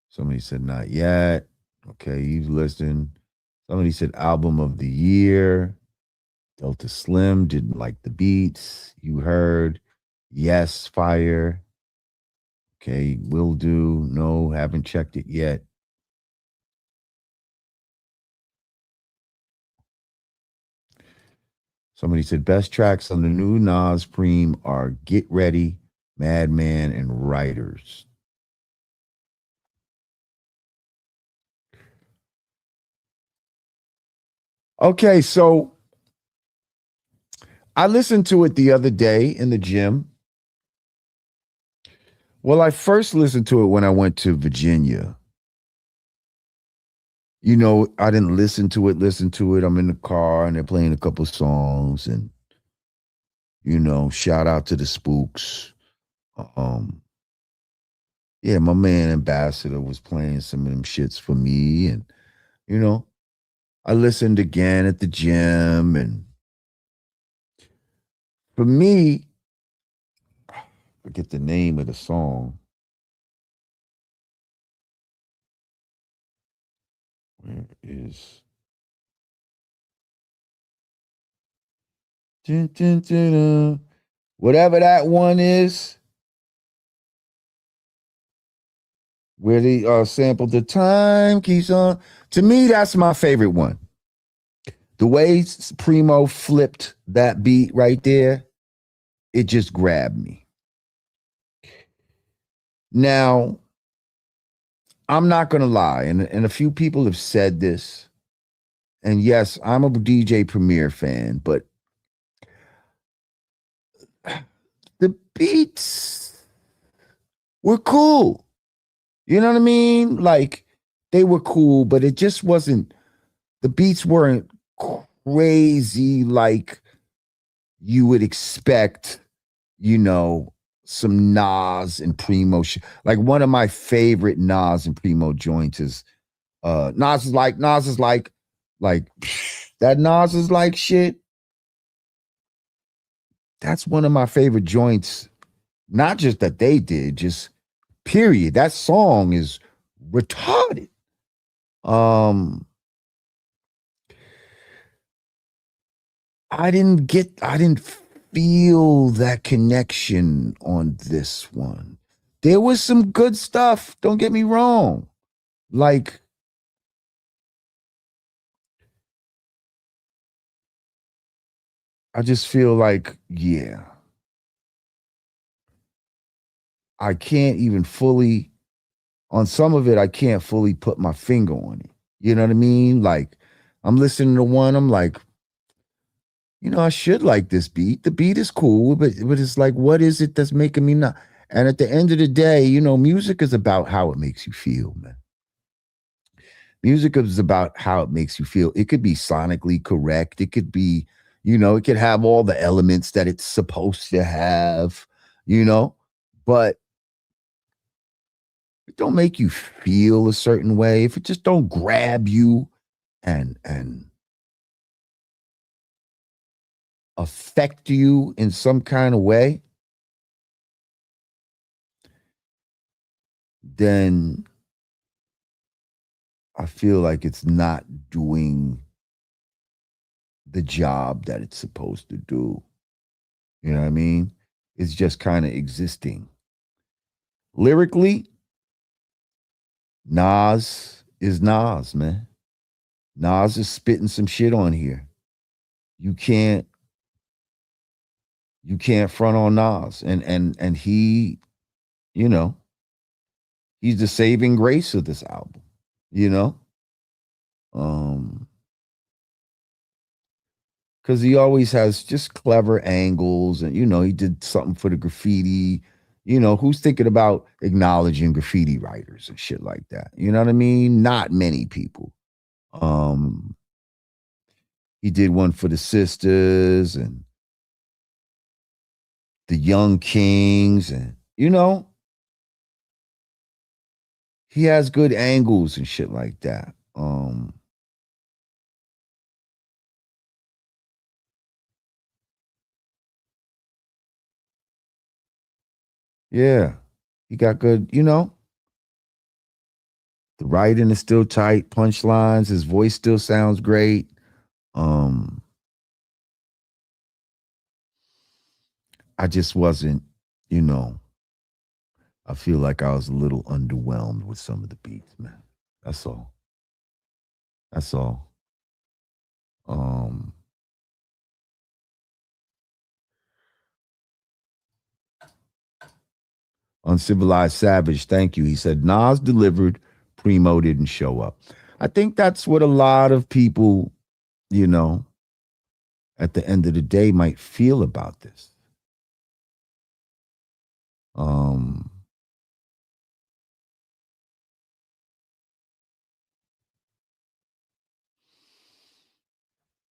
Somebody said not yet. Okay, you've listened. Somebody said album of the year. Delta Slim didn't like the beats. You heard. Yes, fire. Okay, will do. No, haven't checked it yet. Somebody said best tracks on the new Nas Preem are Get Ready, Madman, and Writers. Okay, so I listened to it the other day in the gym. Well, I first listened to it when I went to Virginia. You know, I didn't listen to it. I'm in the car and they're playing a couple songs, and shout out to the Spooks. Yeah, my man Ambassador was playing some of them shits for me, and I listened again at the gym, and for me, I forget the name of the song. Where is dun, dun, dun, dun. Whatever that one is, where they sampled the time keeps on. To me, that's my favorite one. The way Primo flipped that beat right there, it just grabbed me. Now, I'm not going to lie, and a few people have said this, and yes, I'm a DJ Premier fan, but the beats were cool. You know what I mean? Like, they were cool, but it just wasn't, the beats weren't crazy like you would expect, some Nas and Primo. Like one of my favorite Nas and Primo joints is Nas is like that Nas is like shit. That's one of my favorite joints. Not just that they did, just period. That song is retarded. I didn't feel that connection on this one. There was some good stuff, don't get me wrong. Like, I just feel like, yeah, I can't even fully, on some of it, I can't fully put my finger on it. You know what I mean? Like, I'm listening to one, I'm like, I should like this beat. The beat is cool, but it's like, what is it that's making me not? And at the end of the day, music is about how it makes you feel, man. Music is about how it makes you feel. It could be sonically correct. It could be, it could have all the elements that it's supposed to have, but it don't make you feel a certain way. If it just don't grab you and affect you in some kind of way, then I feel like it's not doing the job that it's supposed to do. You know what I mean? It's just kind of existing. Lyrically, Nas is Nas, man. Nas is spitting some shit on here. You can't front on Nas. And he, you know, he's the saving grace of this album, you know? Because he always has just clever angles, and he did something for the graffiti. Who's thinking about acknowledging graffiti writers and shit like that? You know what I mean? Not many people. Um, he did one for the sisters and the Young Kings, and he has good angles and shit like that. Yeah, he got good. The writing is still tight, punchlines. His voice still sounds great. Um, I just wasn't, you know, I feel like I was a little underwhelmed with some of the beats, man. That's all. That's all. Um, Uncivilized Savage, thank you. He said Nas delivered, Primo didn't show up. I think that's what a lot of people, you know, at the end of the day might feel about this. Um,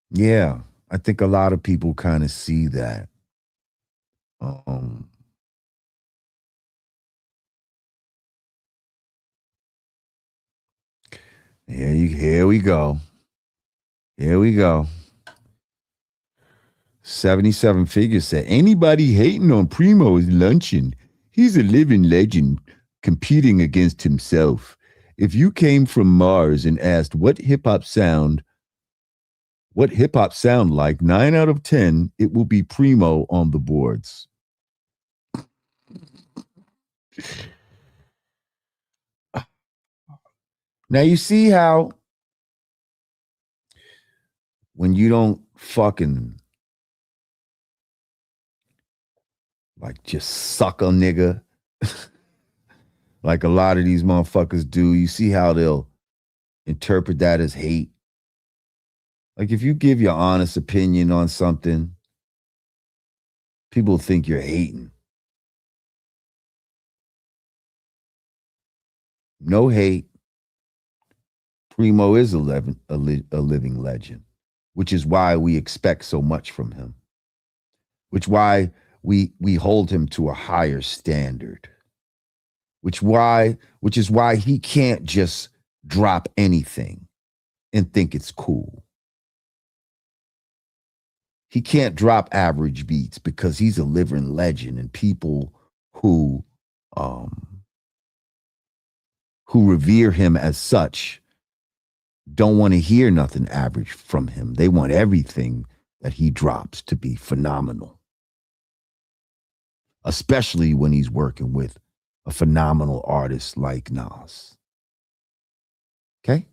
yeah, I think a lot of people kind of see that. Um, here we go. Here we go. 77 figures said anybody hating on Primo is luncheon. He's a living legend competing against himself. If you came from Mars and asked what hip hop sound like, 9 out of 10, it will be Primo on the boards. Now you see how when you don't fucking like just suck a nigga like a lot of these motherfuckers do, you see how they'll interpret that as hate. Like if you give your honest opinion on something, people think you're hating. No hate. Primo is a living legend, which is why we expect so much from him, which why we hold him to a higher standard, which is why he can't just drop anything and think it's cool. He can't drop average beats because he's a living legend, and people who revere him as such don't want to hear nothing average from him. They want everything that he drops to be phenomenal, especially when he's working with a phenomenal artist like Nas. Okay?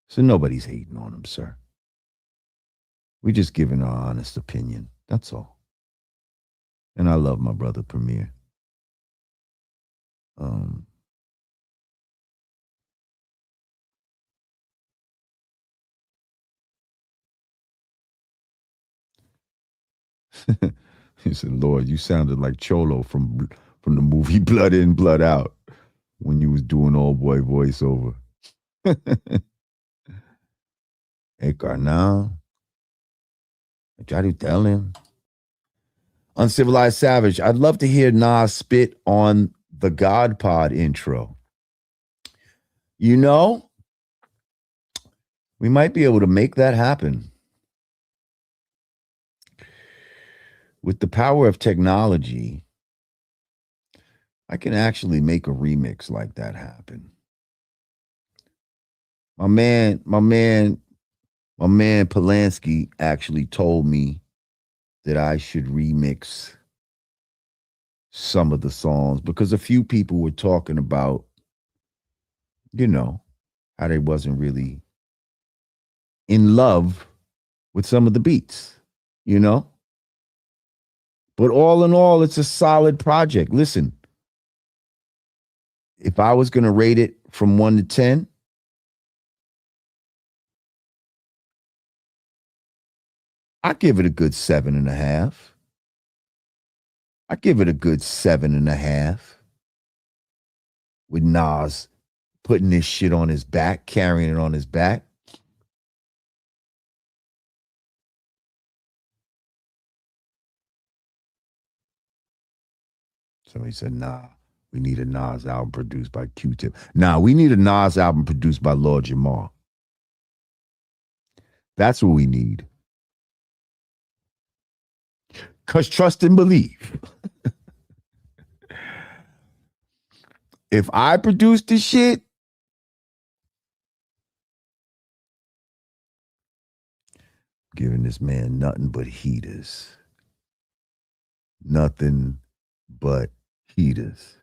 So nobody's hating on him, sir. We're just giving our honest opinion. That's all. And I love my brother Premier. He said, Lord, you sounded like Cholo from the movie Blood In, Blood Out when you was doing old boy voiceover. Hey, Carnal. I try to tell him. Uncivilized Savage, I'd love to hear Nas spit on the God Pod intro. You know, we might be able to make that happen. With the power of technology, I can actually make a remix like that happen. My man Polanski actually told me that I should remix some of the songs because a few people were talking about, you know, how they wasn't really in love with some of the beats, you know? But all in all, it's a solid project. Listen, if I was going to rate it from 1 to 10, I give it a good 7.5. I give it a good 7.5. With Nas putting this shit on his back, carrying it on his back. Somebody said, nah, we need a Nas album produced by Q-Tip. Nah, we need a Nas album produced by Lord Jamar. That's what we need. Because trust and believe. If I produce this shit, giving this man nothing but heaters. Nothing but heaters.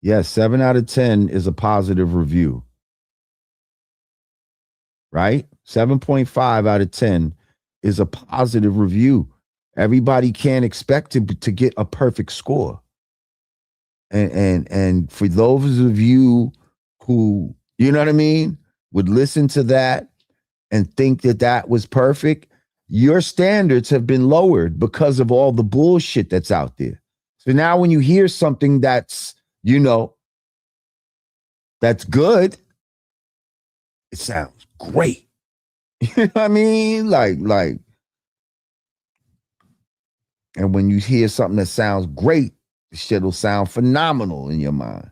Yes, 7 out of 10 is a positive review. Right? 7.5 out of 10 is a positive review. Everybody can't expect to get a perfect score. And for those of you who, you know what I mean, would listen to that and think that that was perfect, your standards have been lowered because of all the bullshit that's out there. So now when you hear something that's, you know, that's good, it sounds great. You know what I mean? Like, and when you hear something that sounds great, the shit will sound phenomenal in your mind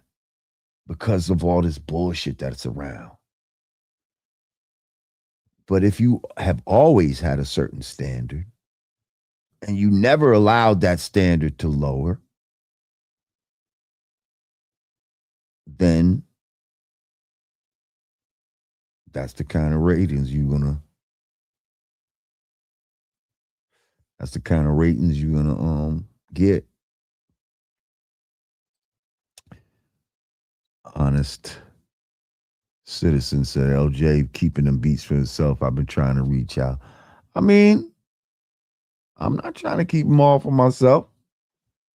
because of all this bullshit that's around. But if you have always had a certain standard and you never allowed that standard to lower, then that's the kind of ratings you're gonna get. Honest Citizen said, LJ keeping them beats for himself. I've been trying to reach out. I mean, I'm not trying to keep them all for myself,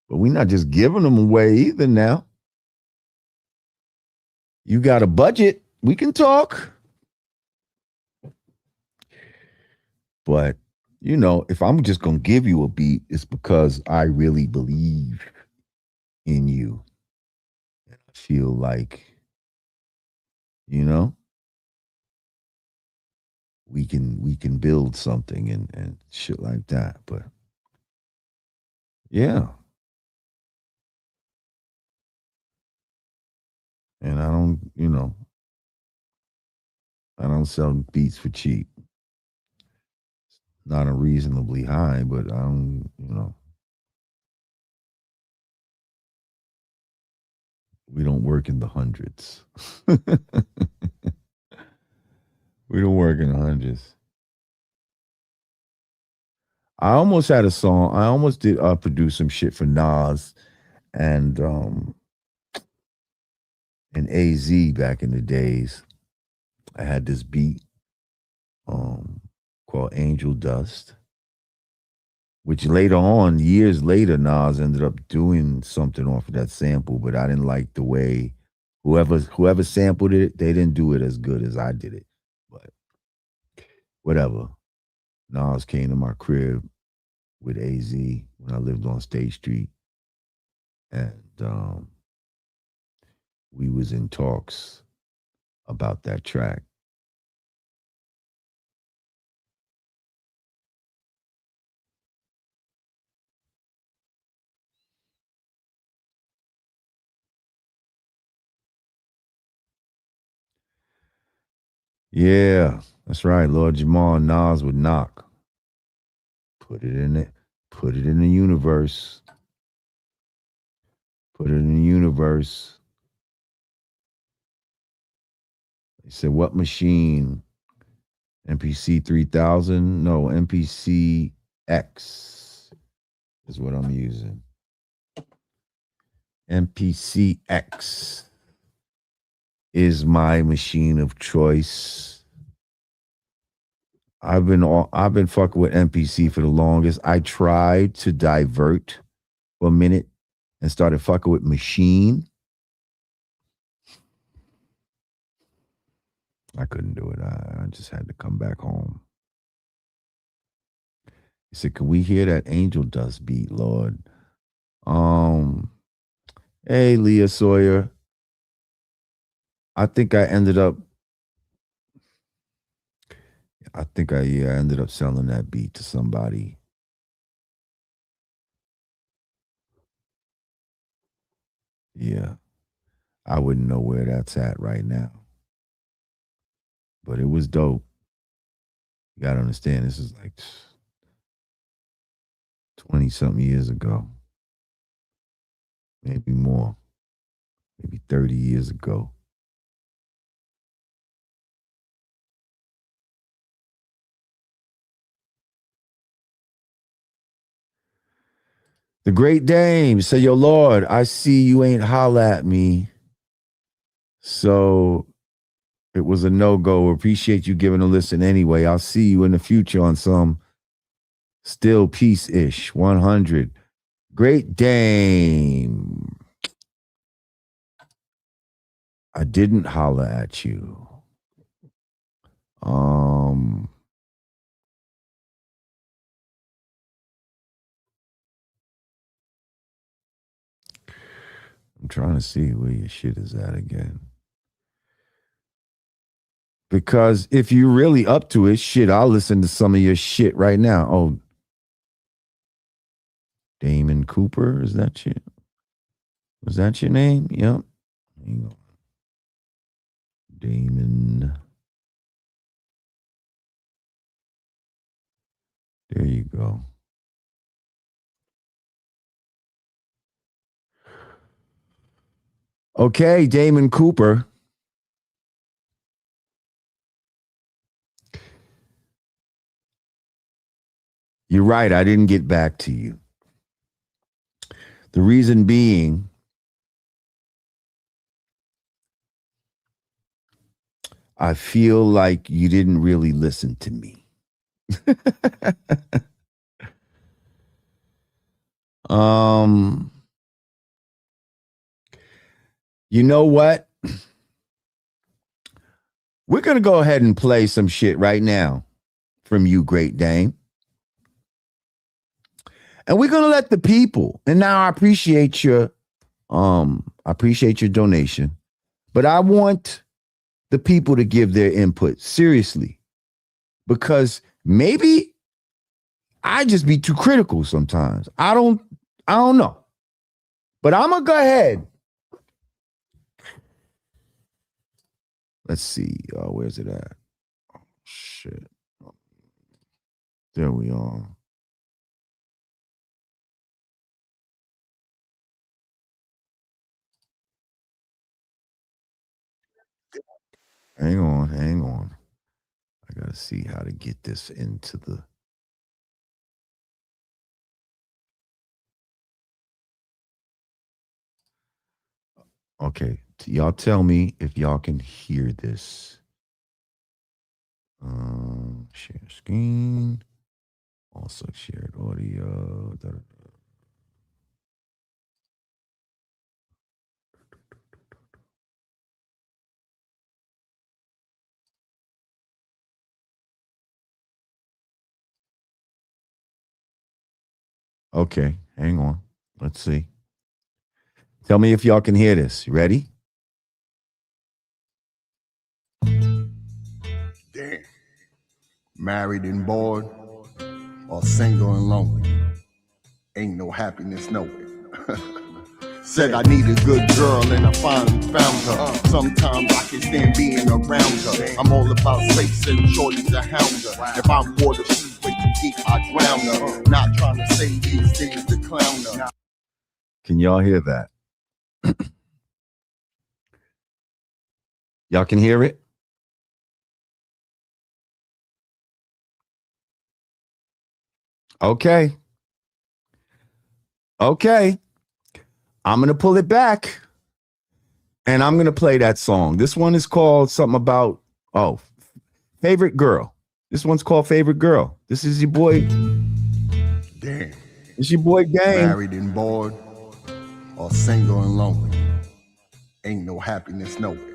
but we're not just giving them away either now. You got a budget, we can talk. But, you know, if I'm just going to give you a beat, it's because I really believe in you. I feel like You know, we can build something and shit like that. But yeah, and I don't sell beats for cheap. Not unreasonably high, but I don't. We don't work in the hundreds. We don't work in the hundreds. I almost had a song. I almost did produce some shit for Nas and AZ back in the days. I had this beat called Angel Dust, which later on, years later, Nas ended up doing something off of that sample, but I didn't like the way whoever sampled it, they didn't do it as good as I did it. But whatever. Nas came to my crib with AZ when I lived on State Street, and we was in talks about that track. Yeah, that's right. Lord Jamar and Nas would knock. Put it in it. Put it in the universe. Put it in the universe. He said, what machine? MPC 3000? No, MPC X is what I'm using. MPC X is my machine of choice. I've been fucking with MPC for the longest. I tried to divert for a minute and started fucking with Machine. I couldn't do it. I just had to come back home. He said, "Can we hear that Angel Dust beat, Lord?" Hey, Leah Sawyer. I think I ended up selling that beat to somebody. Yeah. I wouldn't know where that's at right now. But it was dope. You gotta understand, this is like 20 something years ago. Maybe more. Maybe 30 years ago. The Great Dame say, "Yo, Lord, I see you ain't holla at me. So it was a no-go. Appreciate you giving a listen anyway. I'll see you in the future on some still peace-ish. 100. Great Dame. I didn't holla at you. I'm trying to see where your shit is at again. Because if you're really up to it, shit, I'll listen to some of your shit right now. Oh, Damon Cooper, is that you? Was that your name? Yep. Hang on. Damon. There you go. Okay, Damon Cooper. You're right. I didn't get back to you. The reason being, I feel like you didn't really listen to me. You know what? We're going to go ahead and play some shit right now from you, Great Dame. And we're going to let the people, and now I appreciate your donation, but I want the people to give their input seriously, because maybe I just be too critical sometimes. I don't know. But I'm gonna go ahead. Let's see. Where's it at? Oh, shit. There we are. Hang on. I gotta see how to get this into the. Okay, y'all tell me if y'all can hear this. Share screen. Also shared audio. Okay, hang on. Let's see. Tell me if y'all can hear this. You ready? Damn. Married and bored, or single and lonely. Ain't no happiness nowhere. Said I need a good girl and I finally found her. Sometimes I can stand being around her. I'm all about space and shorties to hound her. If I'm water, she's way too deep, I drown her. Not trying to say these things to clown her. Can y'all hear that? Y'all can hear it? Okay. Okay. I'm going to pull it back and I'm going to play that song. This one is called something about, Favorite Girl. This one's called Favorite Girl. This is your boy. Damn. It's your boy Gang. Married and bored, or single and lonely. Ain't no happiness nowhere.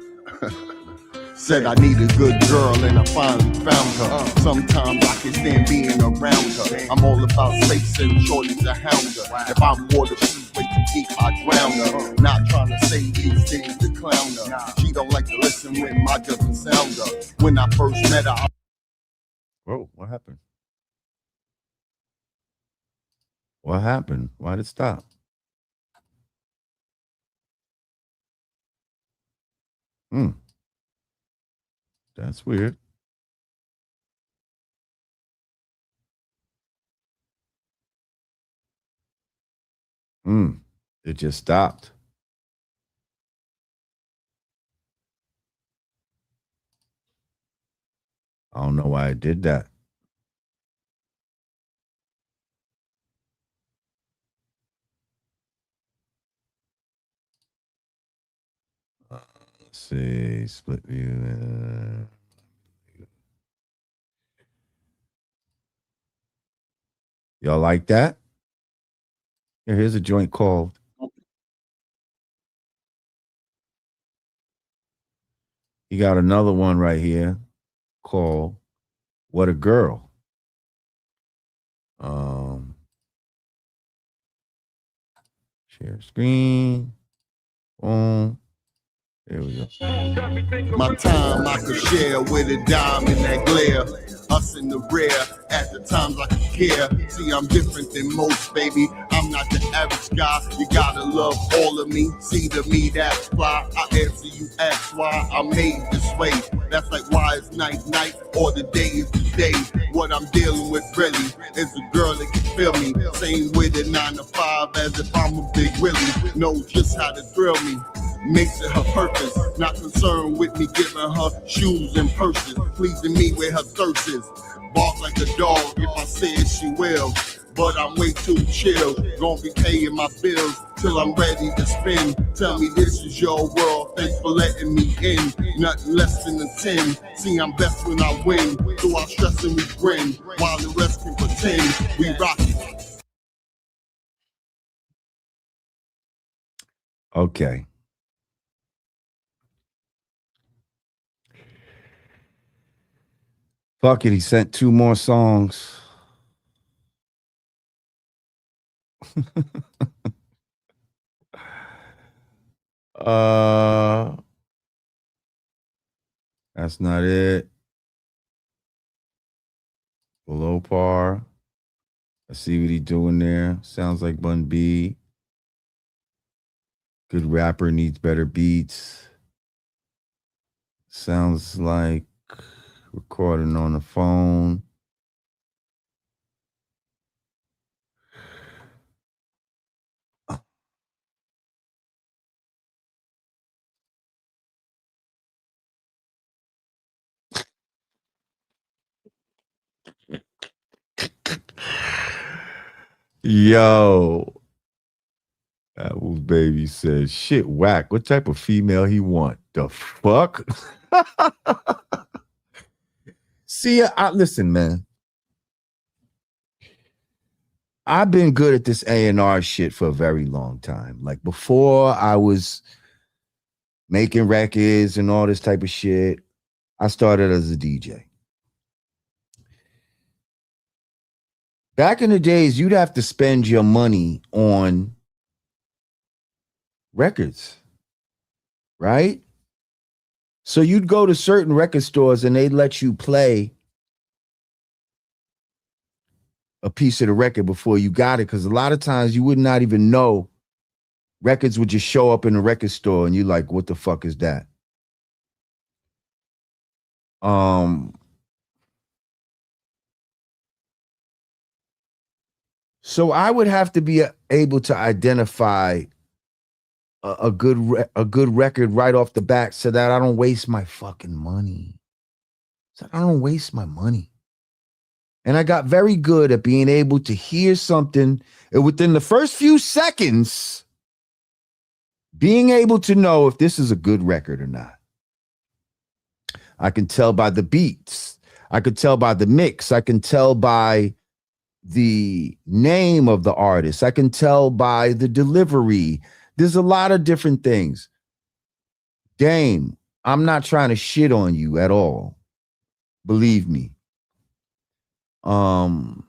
Said I need a good girl and I finally found her. Sometimes I can stand being around her. I'm all about space and shorties to hound her. If I'm water, she's way too deep, I drown her. Not trying to say these things to clown her. She don't like to listen when my doesn't sound her. When I first met her, Whoa, what happened? What happened? Why did it stop? That's weird. It just stopped. I don't know why it did that. Let's see, split view. Y'all like that? Here's a joint called. You got another one right here called What a Girl. Share screen. Boom. There we go. my time I could share with a dime in that glare. Us in the rear, at the times I could care. See, I'm different than most, baby. I'm not the average guy. You gotta love all of me. See, to me, that's why I answer you, ask why I'm made this way. That's like why it's night, night, or the day is the day. What I'm dealing with really is a girl that can feel me. Same with a 9 to 5 as if I'm a big Willie. Knows just how to thrill me. Makes it her purpose, not concerned with me giving her shoes and purses, pleasing me with her thirst is. Bark like a dog if I said she will, but I'm way too chill. Gonna be paying my bills till I'm ready to spend. Tell me this is your world, thanks for letting me in. Nothing less than a 10. See, I'm best when I win. Through our stress and we grin, while the rest can pretend we rock it. Okay. Fuck it. He sent 2 more songs. uh That's not it. Below par. I see what he doing there. Sounds like Bun B. Good rapper needs better beats. Sounds like recording on the phone. Yo, Apple's baby said, shit, whack. What type of female he want? The fuck? See, listen, man. I've been good at this A&R shit for a very long time. Like before I was making records and all this type of shit, I started as a DJ. Back in the days, you'd have to spend your money on records, right? So you'd go to certain record stores and they'd let you play a piece of the record before you got it, because a lot of times you would not even know. Records would just show up in the record store and you're like, what the fuck is that? So I would have to be able to identify a good record right off the bat so that I don't waste my fucking money. So I don't waste my money. And I got very good at being able to hear something and within the first few seconds, being able to know if this is a good record or not. I can tell by the beats. I could tell by the mix. I can tell by the name of the artist. I can tell by the delivery. There's a lot of different things. Dame, I'm not trying to shit on you at all. Believe me. But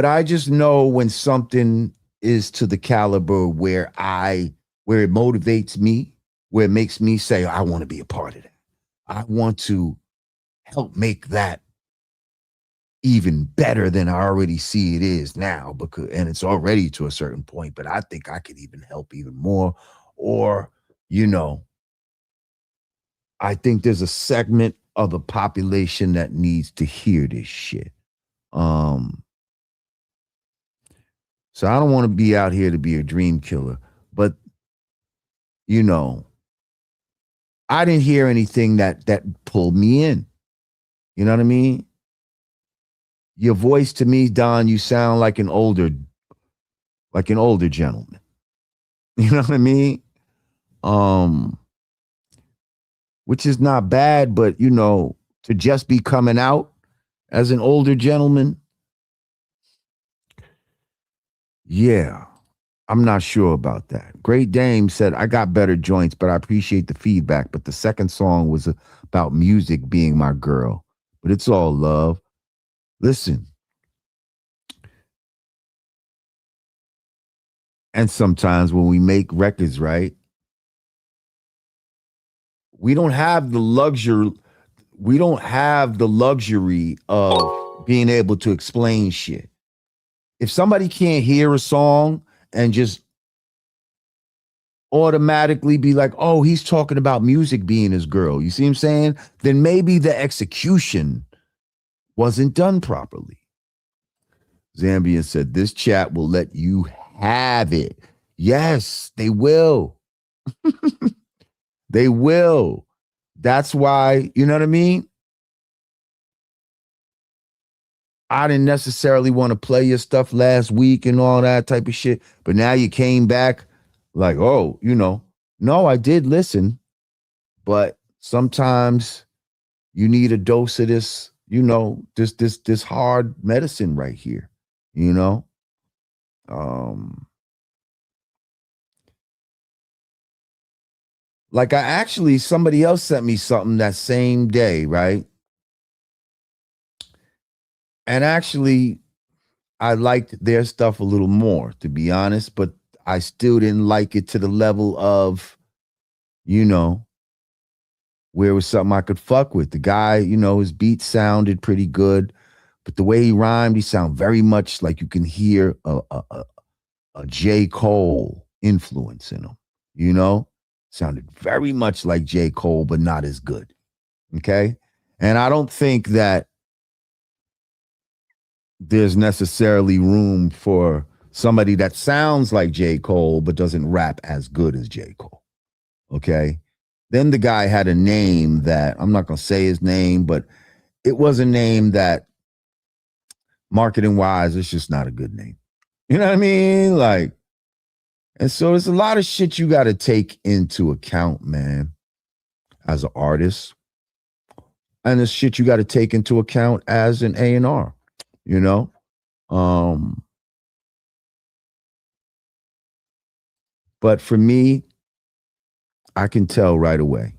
I just know when something is to the caliber where it motivates me, where it makes me say, I want to be a part of that. I want to help make that even better than I already see it is now, and it's already to a certain point, but I think I could even help even more. Or, I think there's a segment of the population that needs to hear this shit. So I don't want to be out here to be a dream killer, but I didn't hear anything that pulled me in. You know what I mean? Your voice to me, Don, you sound like an older gentleman. You know what I mean? Which is not bad, but to just be coming out as an older gentleman, yeah, I'm not sure about that. Great Dame said, I got better joints, but I appreciate the feedback. But the second song was about music being my girl. But it's all love. Listen. And sometimes when we make records, right, we don't have the luxury of being able to explain shit. If somebody can't hear a song and just automatically be like, oh, he's talking about music being his girl, you see what I'm saying? Then maybe the execution wasn't done properly. Zambian said, this chat will let you have it. Yes, they will. They will. That's why, you know what I mean? I didn't necessarily want to play your stuff last week and all that type of shit. But now you came back like, oh, no, I did listen. But sometimes you need a dose of this, this hard medicine right here, Like somebody else sent me something that same day, right? And actually, I liked their stuff a little more, to be honest, but I still didn't like it to the level of, you know, where it was something I could fuck with. The guy, you know, his beat sounded pretty good, but the way he rhymed, he sounded very much like you can hear a J. Cole influence in him, you know? Sounded very much like J. Cole, but not as good, okay? And I don't think that there's necessarily room for somebody that sounds like J. Cole, but doesn't rap as good as J. Cole, okay? Then the guy had a name that, I'm not going to say his name, but it was a name that marketing-wise, it's just not a good name. You know what I mean? Like, and so there's a lot of shit you got to take into account, man, as an artist. And there's shit you got to take into account as an A&R, you know? But for me, I can tell right away.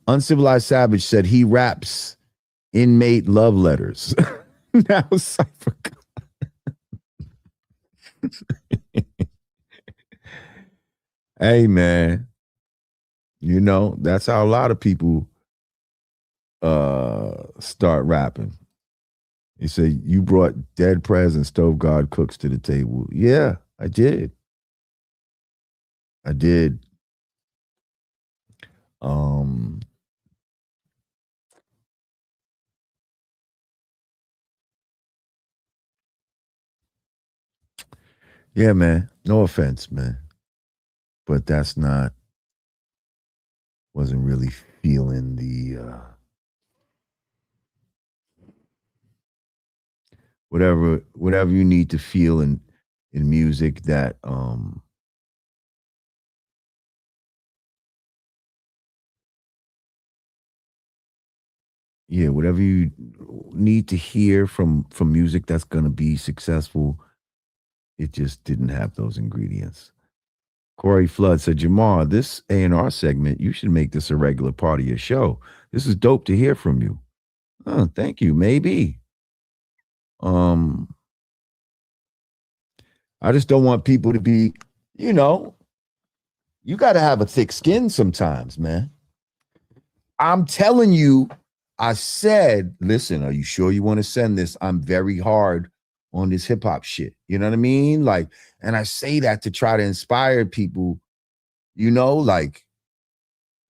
Uncivilized Savage said he raps inmate love letters. Now Cypher. Hey, man. You know, that's how a lot of people start rapping. He said, you brought Dead Prez and Stove God Cooks to the table. Yeah, I did. Yeah, man. No offense, man. But wasn't really feeling the whatever you need to feel in music that yeah, whatever you need to hear from music that's going to be successful, it just didn't have those ingredients. Corey Flood said, Jamar, this A&R segment, you should make this a regular part of your show. This is dope to hear from you. Oh, thank you. Maybe. I just don't want people to be, you know, you got to have a thick skin sometimes, man. I'm telling you, I said, listen, are you sure you want to send this? I'm very hard on this hip hop shit. You know what I mean? Like, and I say that to try to inspire people, you know, like,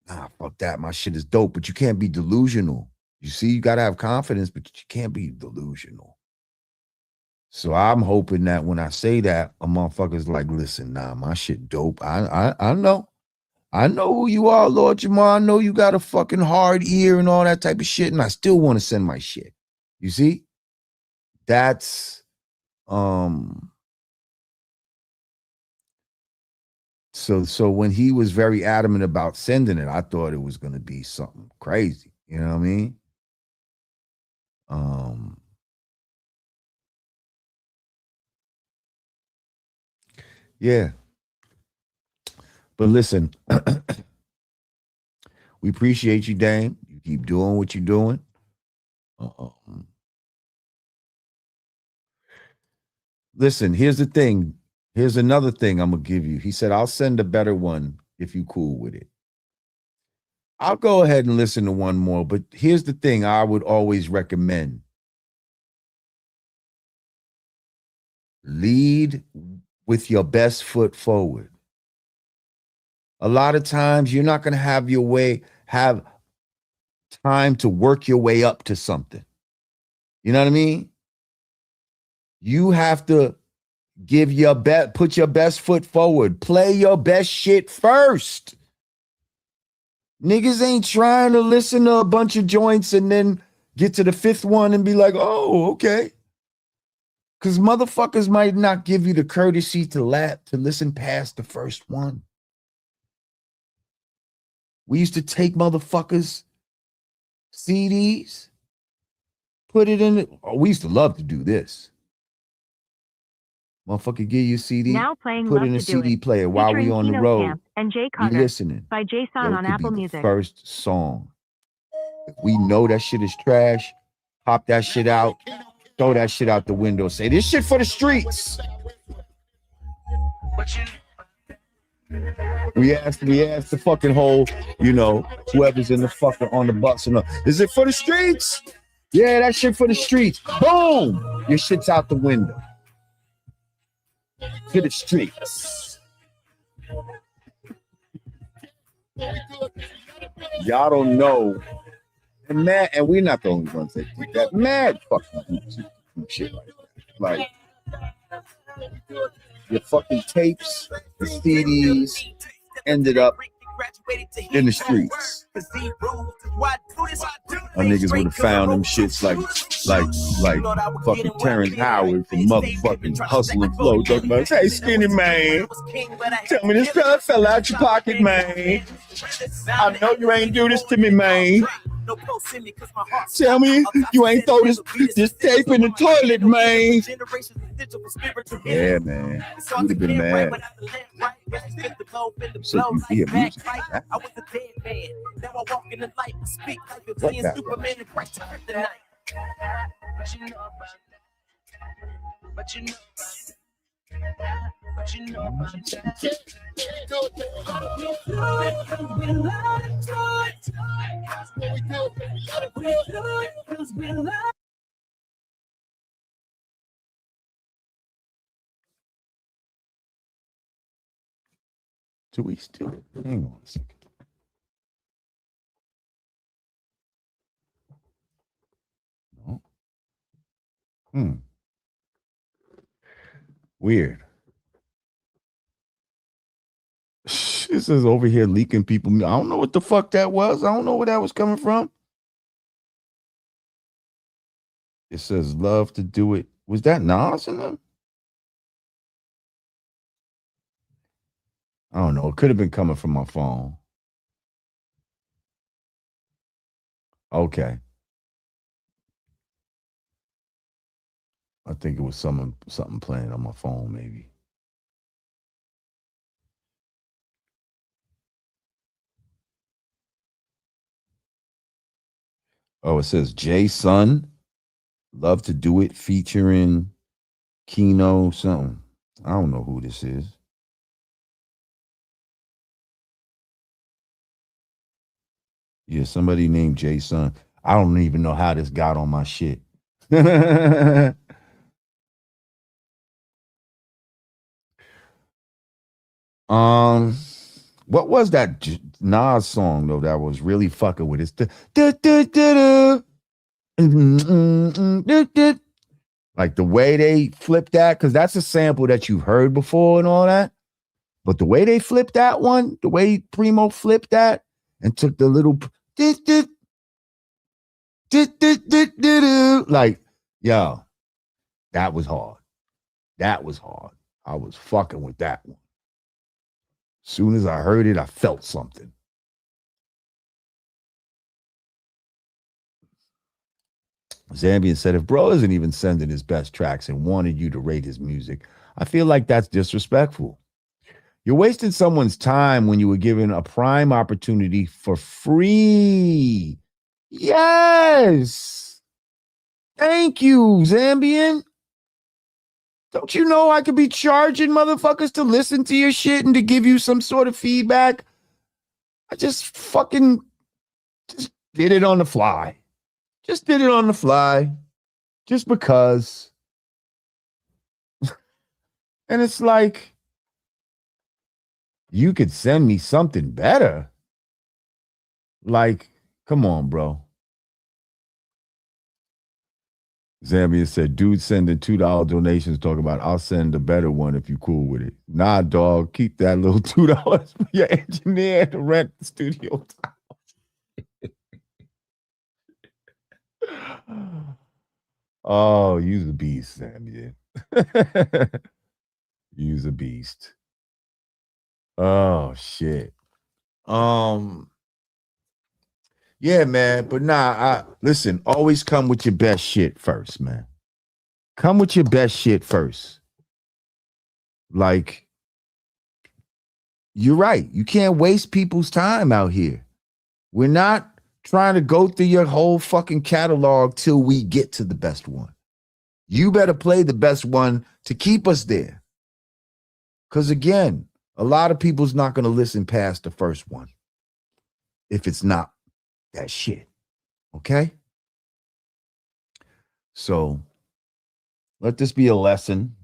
nah, fuck that. My shit is dope, but you can't be delusional. You see, you got to have confidence, but you can't be delusional. So I'm hoping that when I say that, a motherfucker's like, listen, nah, my shit dope. I know. I know who you are, Lord Jamar. I know you got a fucking hard ear and all that type of shit, and I still want to send my shit. You see? That's so when he was very adamant about sending it, I thought it was gonna be something crazy. You know what I mean? Yeah. But listen, we appreciate you, Dame. You keep doing what you're doing. Listen, here's the thing. Here's another thing I'm going to give you. He said, I'll send a better one if you cool with it. I'll go ahead and listen to one more, but here's the thing I would always recommend. Lead with your best foot forward. A lot of times you're not going to have time to work your way up to something. You know what I mean? You have to put your best foot forward. Play your best shit first. Niggas ain't trying to listen to a bunch of joints and then get to the fifth one and be like, oh, okay. Because motherfuckers might not give you the courtesy to listen past the first one. We used to take motherfuckers' CDs, put it in it. Oh, we used to love to do this. Motherfucker, give you a CD, now playing put in a CD player while we on the road. And Jay You Carter listening. by Jason on Apple Music. First song. If we know that shit is trash, pop that shit out, throw that shit out the window, say this shit for the streets. We asked the fucking whole, whoever's in the fucking on the bus and is it for the streets? Yeah, that shit for the streets. Boom! Your shit's out the window. To the streets. Y'all don't know. And we're not the only ones that do that. Mad fucking shit like that. Like your fucking tapes, the CDs ended up in the streets. Our niggas would have found them shits like fucking Terrence Howard from motherfucking Hustle and Flow talking about, hey, skinny man, tell me this fell out your pocket, man. I know you ain't do this to me, man. Tell me you ain't throw this tape in the toilet, man. Yeah, man. You'd have been mad. So you hear music. Huh? What that? Do we still? Hang on a second. No. Weird. This is over here leaking people. I don't know what the fuck that was. I don't know where that was coming from. It says love to do it. Was that Nas in them? I don't know. It could have been coming from my phone. Okay. I think it was something playing on my phone, maybe. Oh, it says J-Sun, Love to Do It, featuring Keno something. I don't know who this is. Yeah, somebody named J-Sun. I don't even know how this got on my shit. What was that Nas song though that was really fucking with it? Like the way they flipped that, because that's a sample that you've heard before and all that. But the way they flipped that one, the way Primo flipped that and took the little like, yo, that was hard. That was hard. I was fucking with that one. Soon as I heard it, I felt something. Zambian said, if bro isn't even sending his best tracks and wanted you to rate his music, I feel like that's disrespectful. You're wasting someone's time when you were given a prime opportunity for free. Yes. Thank you, Zambian. Don't you know I could be charging motherfuckers to listen to your shit and to give you some sort of feedback? I just did it on the fly. Just did it on the fly. Just because. And it's like, you could send me something better. Like, come on, bro. Zambia said, dude sending $2 donations talking about, I'll send a better one if you cool with it. Nah, dog, keep that little $2 for your engineer to rent the studio time. Oh, you's a beast, Zambia. You's a beast. Oh, shit. Yeah, man, but listen, always come with your best shit first, man. Come with your best shit first. Like, you're right. You can't waste people's time out here. We're not trying to go through your whole fucking catalog till we get to the best one. You better play the best one to keep us there. Because again, a lot of people's not going to listen past the first one if it's not that shit. Okay? So let this be a lesson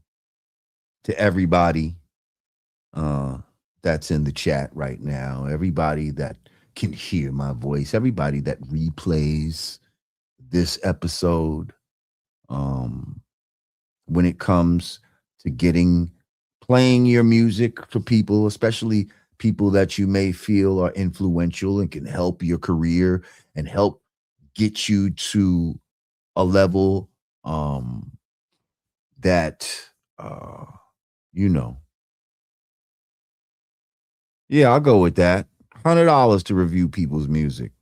to everybody that's in the chat right now, everybody that can hear my voice, everybody that replays this episode. When it comes to playing your music for people, especially people that you may feel are influential and can help your career and help get you to a level that yeah, I'll go with that. $100 to review people's music.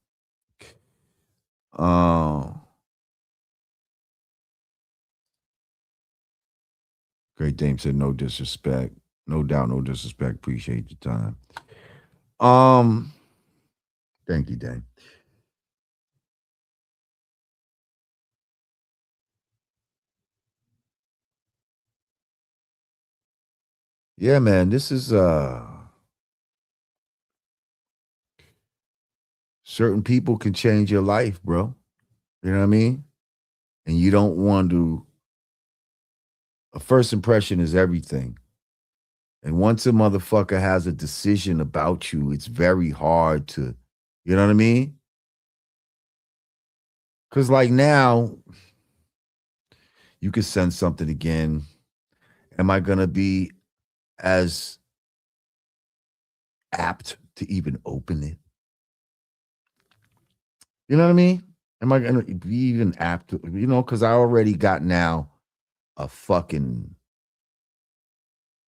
Great Dame said no disrespect. No doubt, no disrespect. Appreciate your time. Thank you, Dame. Yeah, man, this is certain people can change your life, bro. You know what I mean? And you don't want to. A first impression is everything. And once a motherfucker has a decision about you, it's very hard to, you know what I mean? Because like now, you could send something again. Am I going to be as apt to even open it? You know what I mean? Am I going to be even apt to, because I already got now a fucking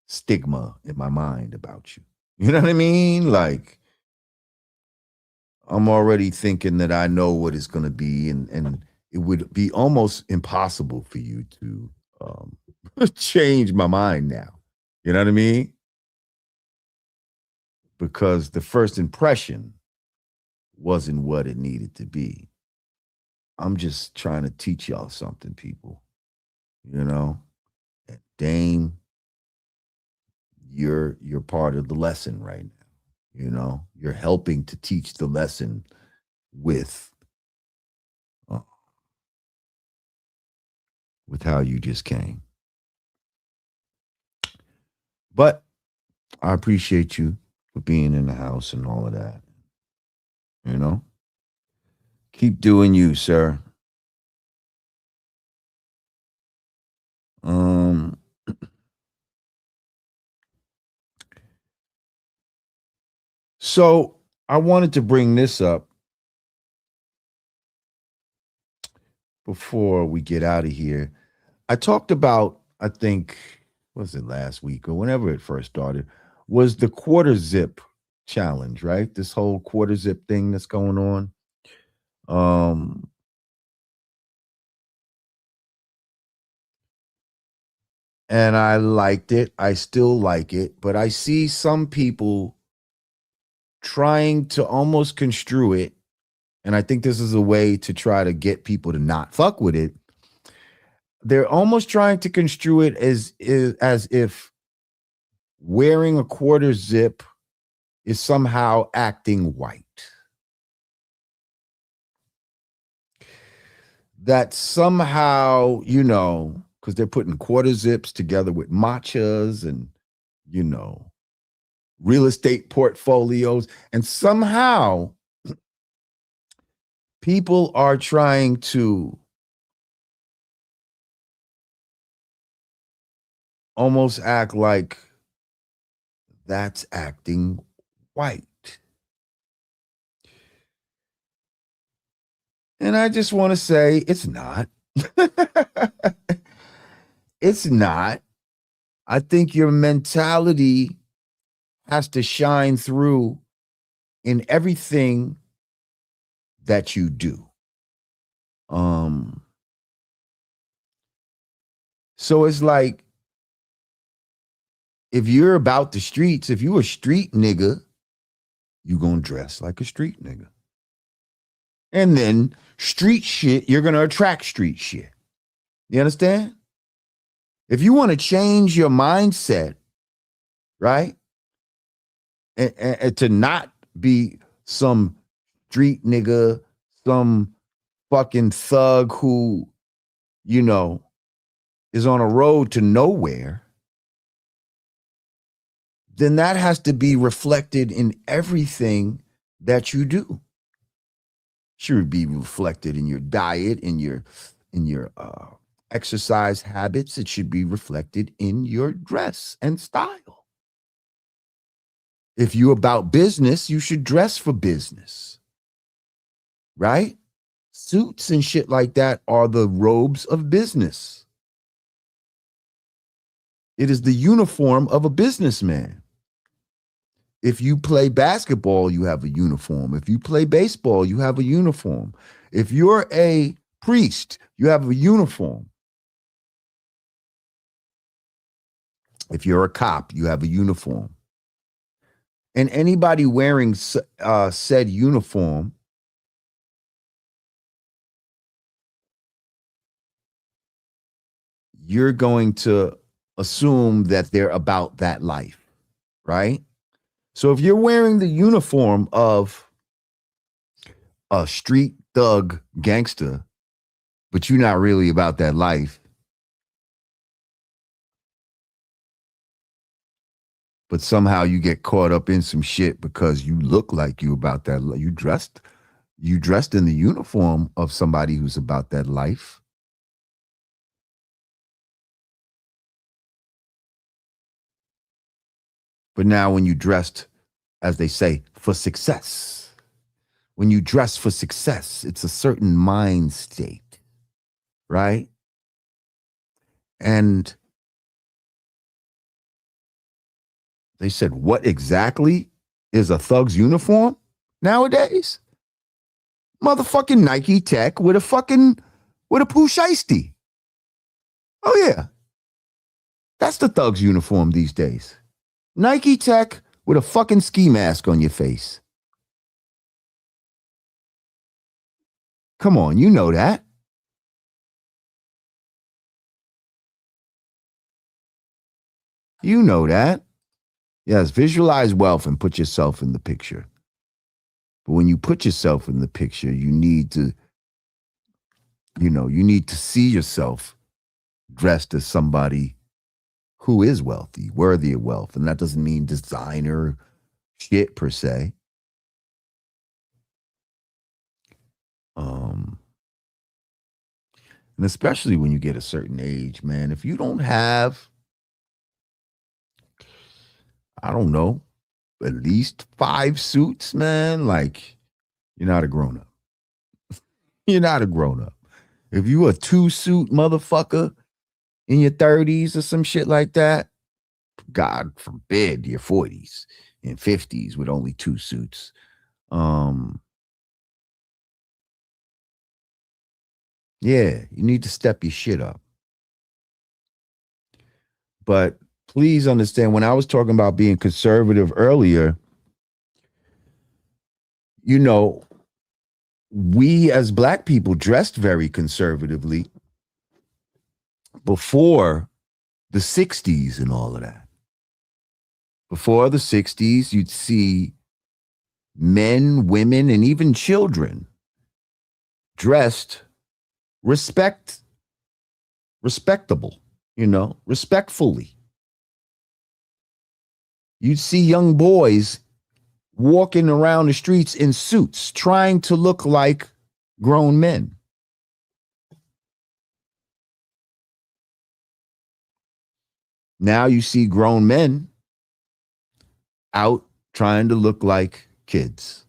stigma in my mind about you. You know what I mean? Like, I'm already thinking that I know what it's going to be, and it would be almost impossible for you to change my mind now. You know what I mean? Because the first impression wasn't what it needed to be. I'm just trying to teach y'all something, people. Dame, you're part of the lesson right now. You're helping to teach the lesson with how you just came. But I appreciate you for being in the house and all of that. Keep doing you, sir. So I wanted to bring this up before we get out of here. I talked about, I think, was it last week or whenever it first started, was the quarter zip challenge, right? This whole quarter zip thing that's going on. And I liked it. I still like it, but I see some people trying to almost construe it, and I think this is a way to try to get people to not fuck with it. They're almost trying to construe it as if wearing a quarter zip is somehow acting white. That somehow, because they're putting quarter zips together with matchas and, real estate portfolios. And somehow people are trying to almost act like that's acting white. And I just want to say it's not. It's not. I think your mentality has to shine through in everything that you do. So it's like, if you're about the streets, if you a street nigga, you gonna dress like a street nigga. And then street shit, you're gonna attract street shit. You understand? If you want to change your mindset right? And to not be some street nigga, some fucking thug who, you know, is on a road to nowhere, then that has to be reflected in everything that you do. Should be reflected in your diet, in your exercise habits. It should be reflected in your dress and style. If you're about business, you should dress for business, right? Suits and shit like that are the robes of business. It is the uniform of a businessman. If you play basketball, you have a uniform. If you play baseball, you have a uniform. If you're a priest, you have a uniform. If you're a cop, you have a uniform. And anybody wearing said uniform you're going to assume that they're about that life, right? So if you're wearing the uniform of a street thug gangster, but you're not really about that life, but somehow you get caught up in some shit because you look like you about that, you dressed in the uniform of somebody who's about that life. But now when you dressed, as they say, for success, when you dress for success, it's a certain mind state, right? And they said, what exactly is a thug's uniform nowadays? Motherfucking Nike Tech with a poo shiesty. Oh yeah. That's the thug's uniform these days. Nike Tech with a fucking ski mask on your face. Come on, you know that. You know that. Yes, visualize wealth and put yourself in the picture. But when you put yourself in the picture, you need to see yourself dressed as somebody who is wealthy, worthy of wealth. And that doesn't mean designer shit per se. And especially when you get a certain age, man, if you don't have, I don't know, at least 5 suits, man, like you're not a grown-up. You're not a grown-up. If you a 2-suit motherfucker in your 30s or some shit like that, God forbid your 40s and 50s with only 2 suits. Yeah, you need to step your shit up. But please understand, when I was talking about being conservative earlier, we as Black people dressed very conservatively before the 60s and all of that. Before the 60s, you'd see men, women, and even children dressed respectable, respectfully. You'd see young boys walking around the streets in suits, trying to look like grown men. Now you see grown men out trying to look like kids.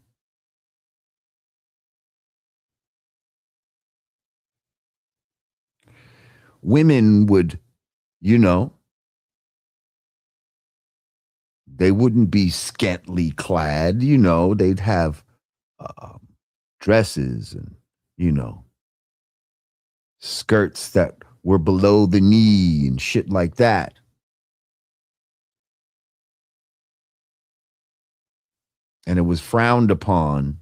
Women would, they wouldn't be scantily clad, they'd have dresses and, skirts that were below the knee and shit like that. And it was frowned upon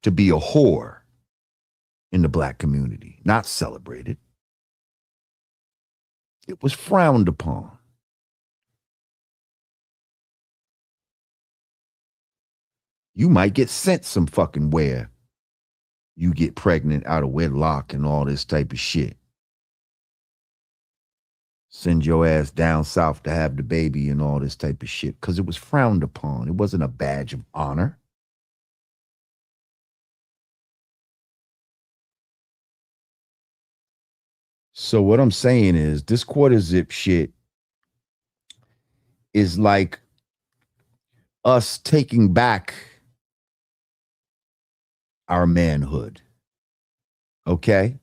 to be a whore in the Black community, not celebrated. It was frowned upon. You might get sent some fucking where you get pregnant out of wedlock and all this type of shit. Send your ass down south to have the baby and all this type of shit because it was frowned upon. It wasn't a badge of honor. So what I'm saying is this quarter zip shit is like us taking back our manhood. Okay?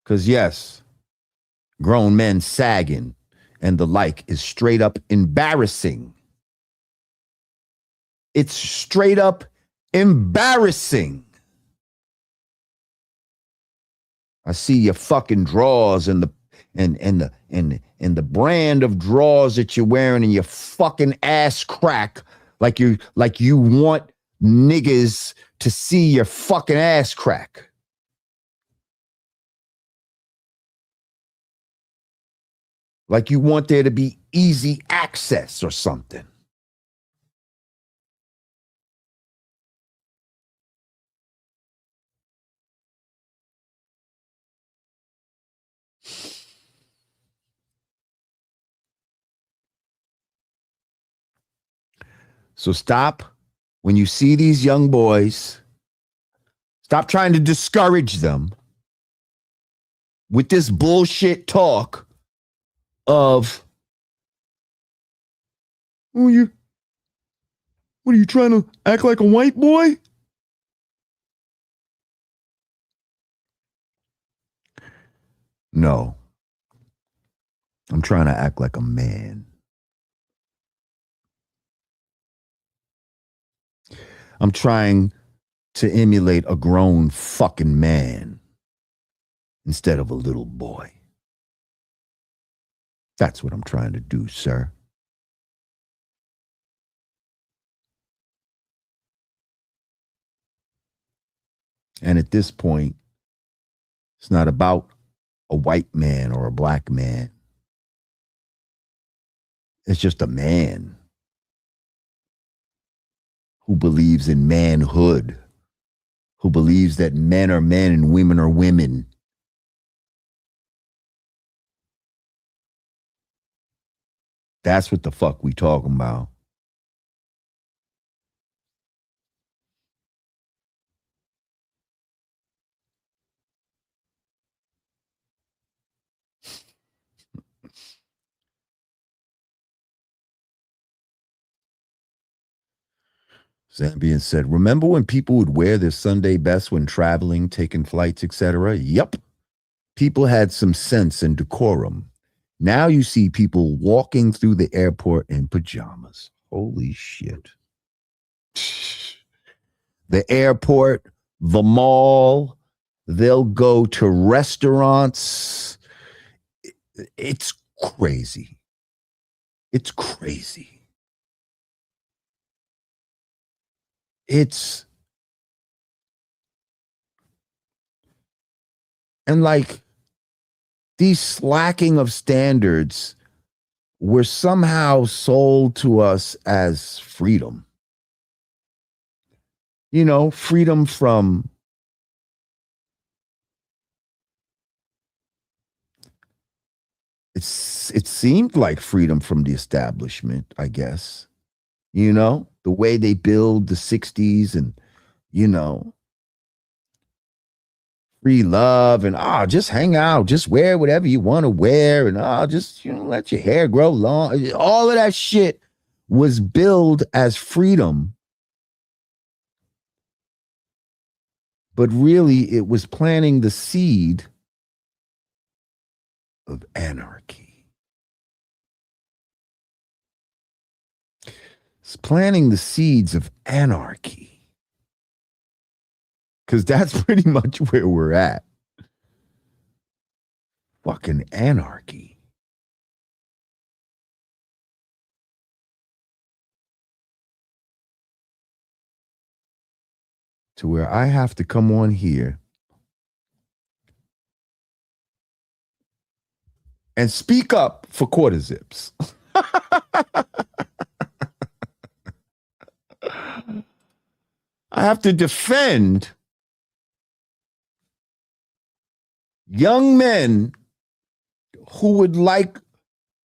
Because yes, grown men sagging and the like is straight up embarrassing. It's straight up embarrassing. I see your fucking drawers and the brand of drawers that you're wearing and your fucking ass crack like you want niggas to see your fucking ass crack. Like you want there to be easy access or something. So stop when you see these young boys, stop trying to discourage them with this bullshit talk of, what are you trying to act like a white boy? No. I'm trying to act like a man. I'm trying to emulate a grown fucking man instead of a little boy. That's what I'm trying to do, sir. And at this point, it's not about a white man or a black man. It's just a man who believes in manhood, who believes that men are men and women are women. That's what the fuck we talking about. Zambian said, remember when people would wear their Sunday best when traveling, taking flights, etc.? Yup. People had some sense and decorum. Now you see people walking through the airport in pajamas. Holy shit. The airport, the mall, they'll go to restaurants. It's crazy. It's crazy. And like these slacking of standards were somehow sold to us as freedom. You know, freedom from it seemed like freedom from the establishment, I guess. You know, the way they build the 60s and, you know, free love and just hang out, just wear whatever you want to wear and just, you know, let your hair grow long. All of that shit was billed as freedom. But really it was planting the seed of anarchy. It's planting the seeds of anarchy. Because that's pretty much where we're at. Fucking anarchy. To where I have to come on here and speak up for quarter zips. I have to defend young men who would like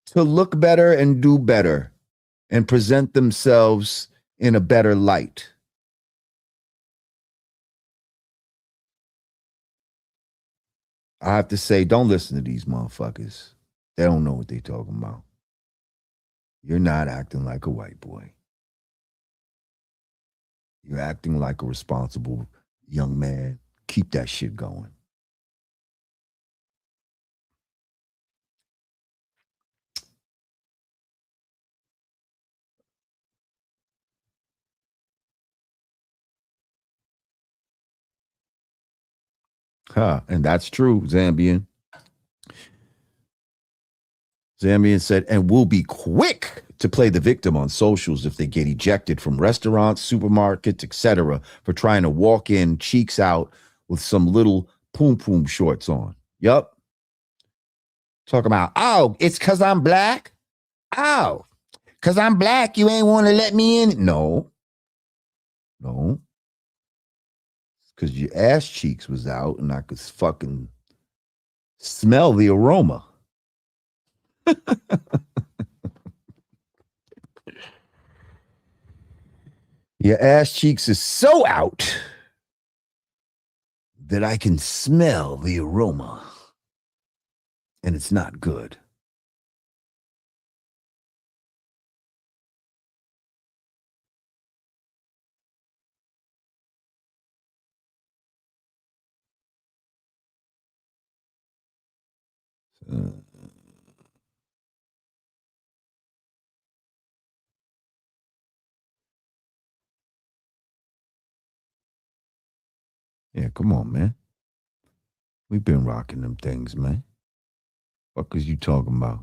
to look better and do better and present themselves in a better light. I have to say, don't listen to these motherfuckers. They don't know what they're talking about. You're not acting like a white boy. You're acting like a responsible young man. Keep that shit going. And that's true, Zambian. Zambian said, and we'll be quick to play the victim on socials if they get ejected from restaurants, supermarkets, etc., for trying to walk in, cheeks out, with some little poom shorts on. Yup. Talk about, oh, it's because I'm black? Oh, because I'm black, you ain't want to let me in? No. Because your ass cheeks was out and I could fucking smell the aroma. Your ass cheeks is so out that I can smell the aroma. And it's not good. Yeah, come on, man. We've been rocking them things, man. What is you talking about?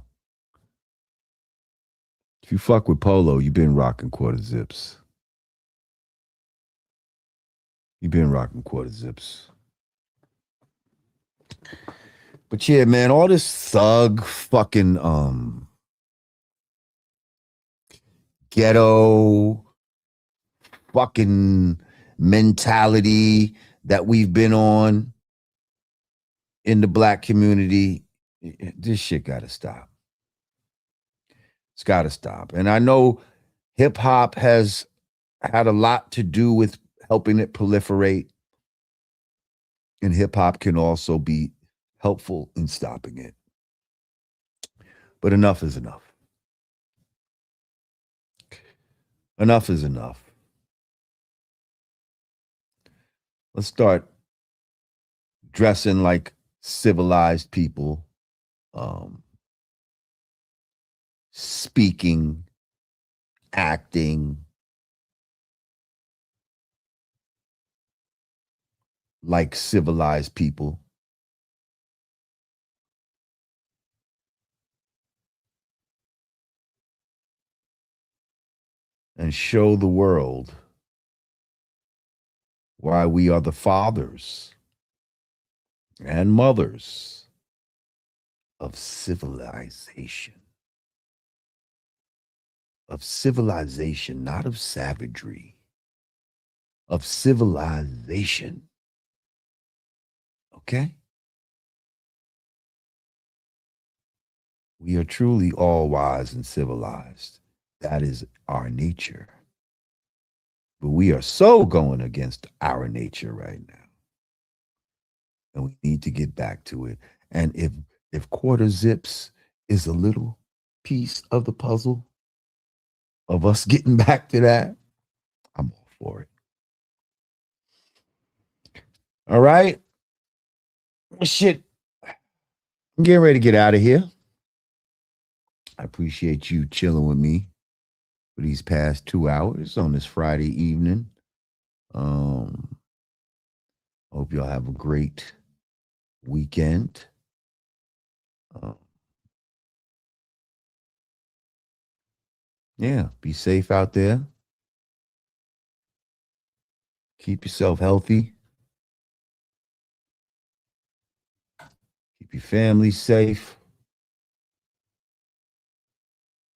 If you fuck with Polo, you've been rocking quarter zips. You've been rocking quarter zips. But yeah, man, all this thug fucking ghetto fucking mentality that we've been on in the black community, this shit gotta stop. It's gotta stop. And I know hip hop has had a lot to do with helping it proliferate. And hip hop can also be helpful in stopping it. But enough is enough. Enough is enough. Let's start dressing like civilized people, speaking, acting like civilized people. And show the world why we are the fathers and mothers of civilization. Of civilization, not of savagery. Of civilization. Okay? We are truly all wise and civilized. That is our nature. But we are so going against our nature right now. And we need to get back to it. And if quarter zips is a little piece of the puzzle of us getting back to that, I'm all for it. All right? Shit. I'm getting ready to get out of here. I appreciate you chilling with me for these past 2 hours on this Friday evening. Hope y'all have a great weekend. Yeah, be safe out there. Keep yourself healthy. Keep your family safe.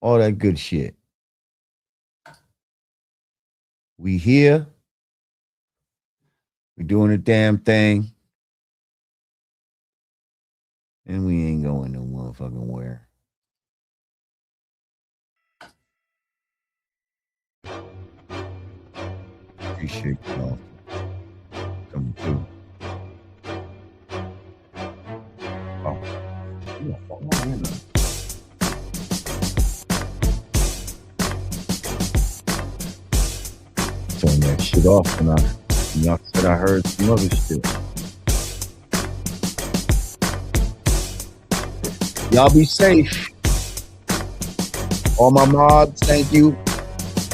All that good shit. We here. We're doing a damn thing. And we ain't going no motherfucking where. Appreciate y'all coming through. Oh, yeah, turn that shit off and y'all said I heard some other shit. Y'all be safe. All my mods, thank you.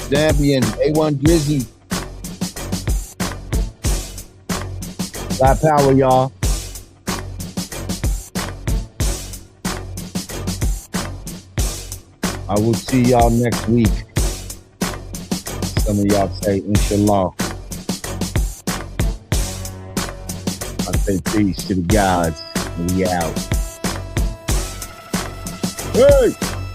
Zambian, A1 Drizzy. Black power, y'all. I will see y'all next week. Some of y'all say, inshallah. I say peace to the gods. We out. Hey!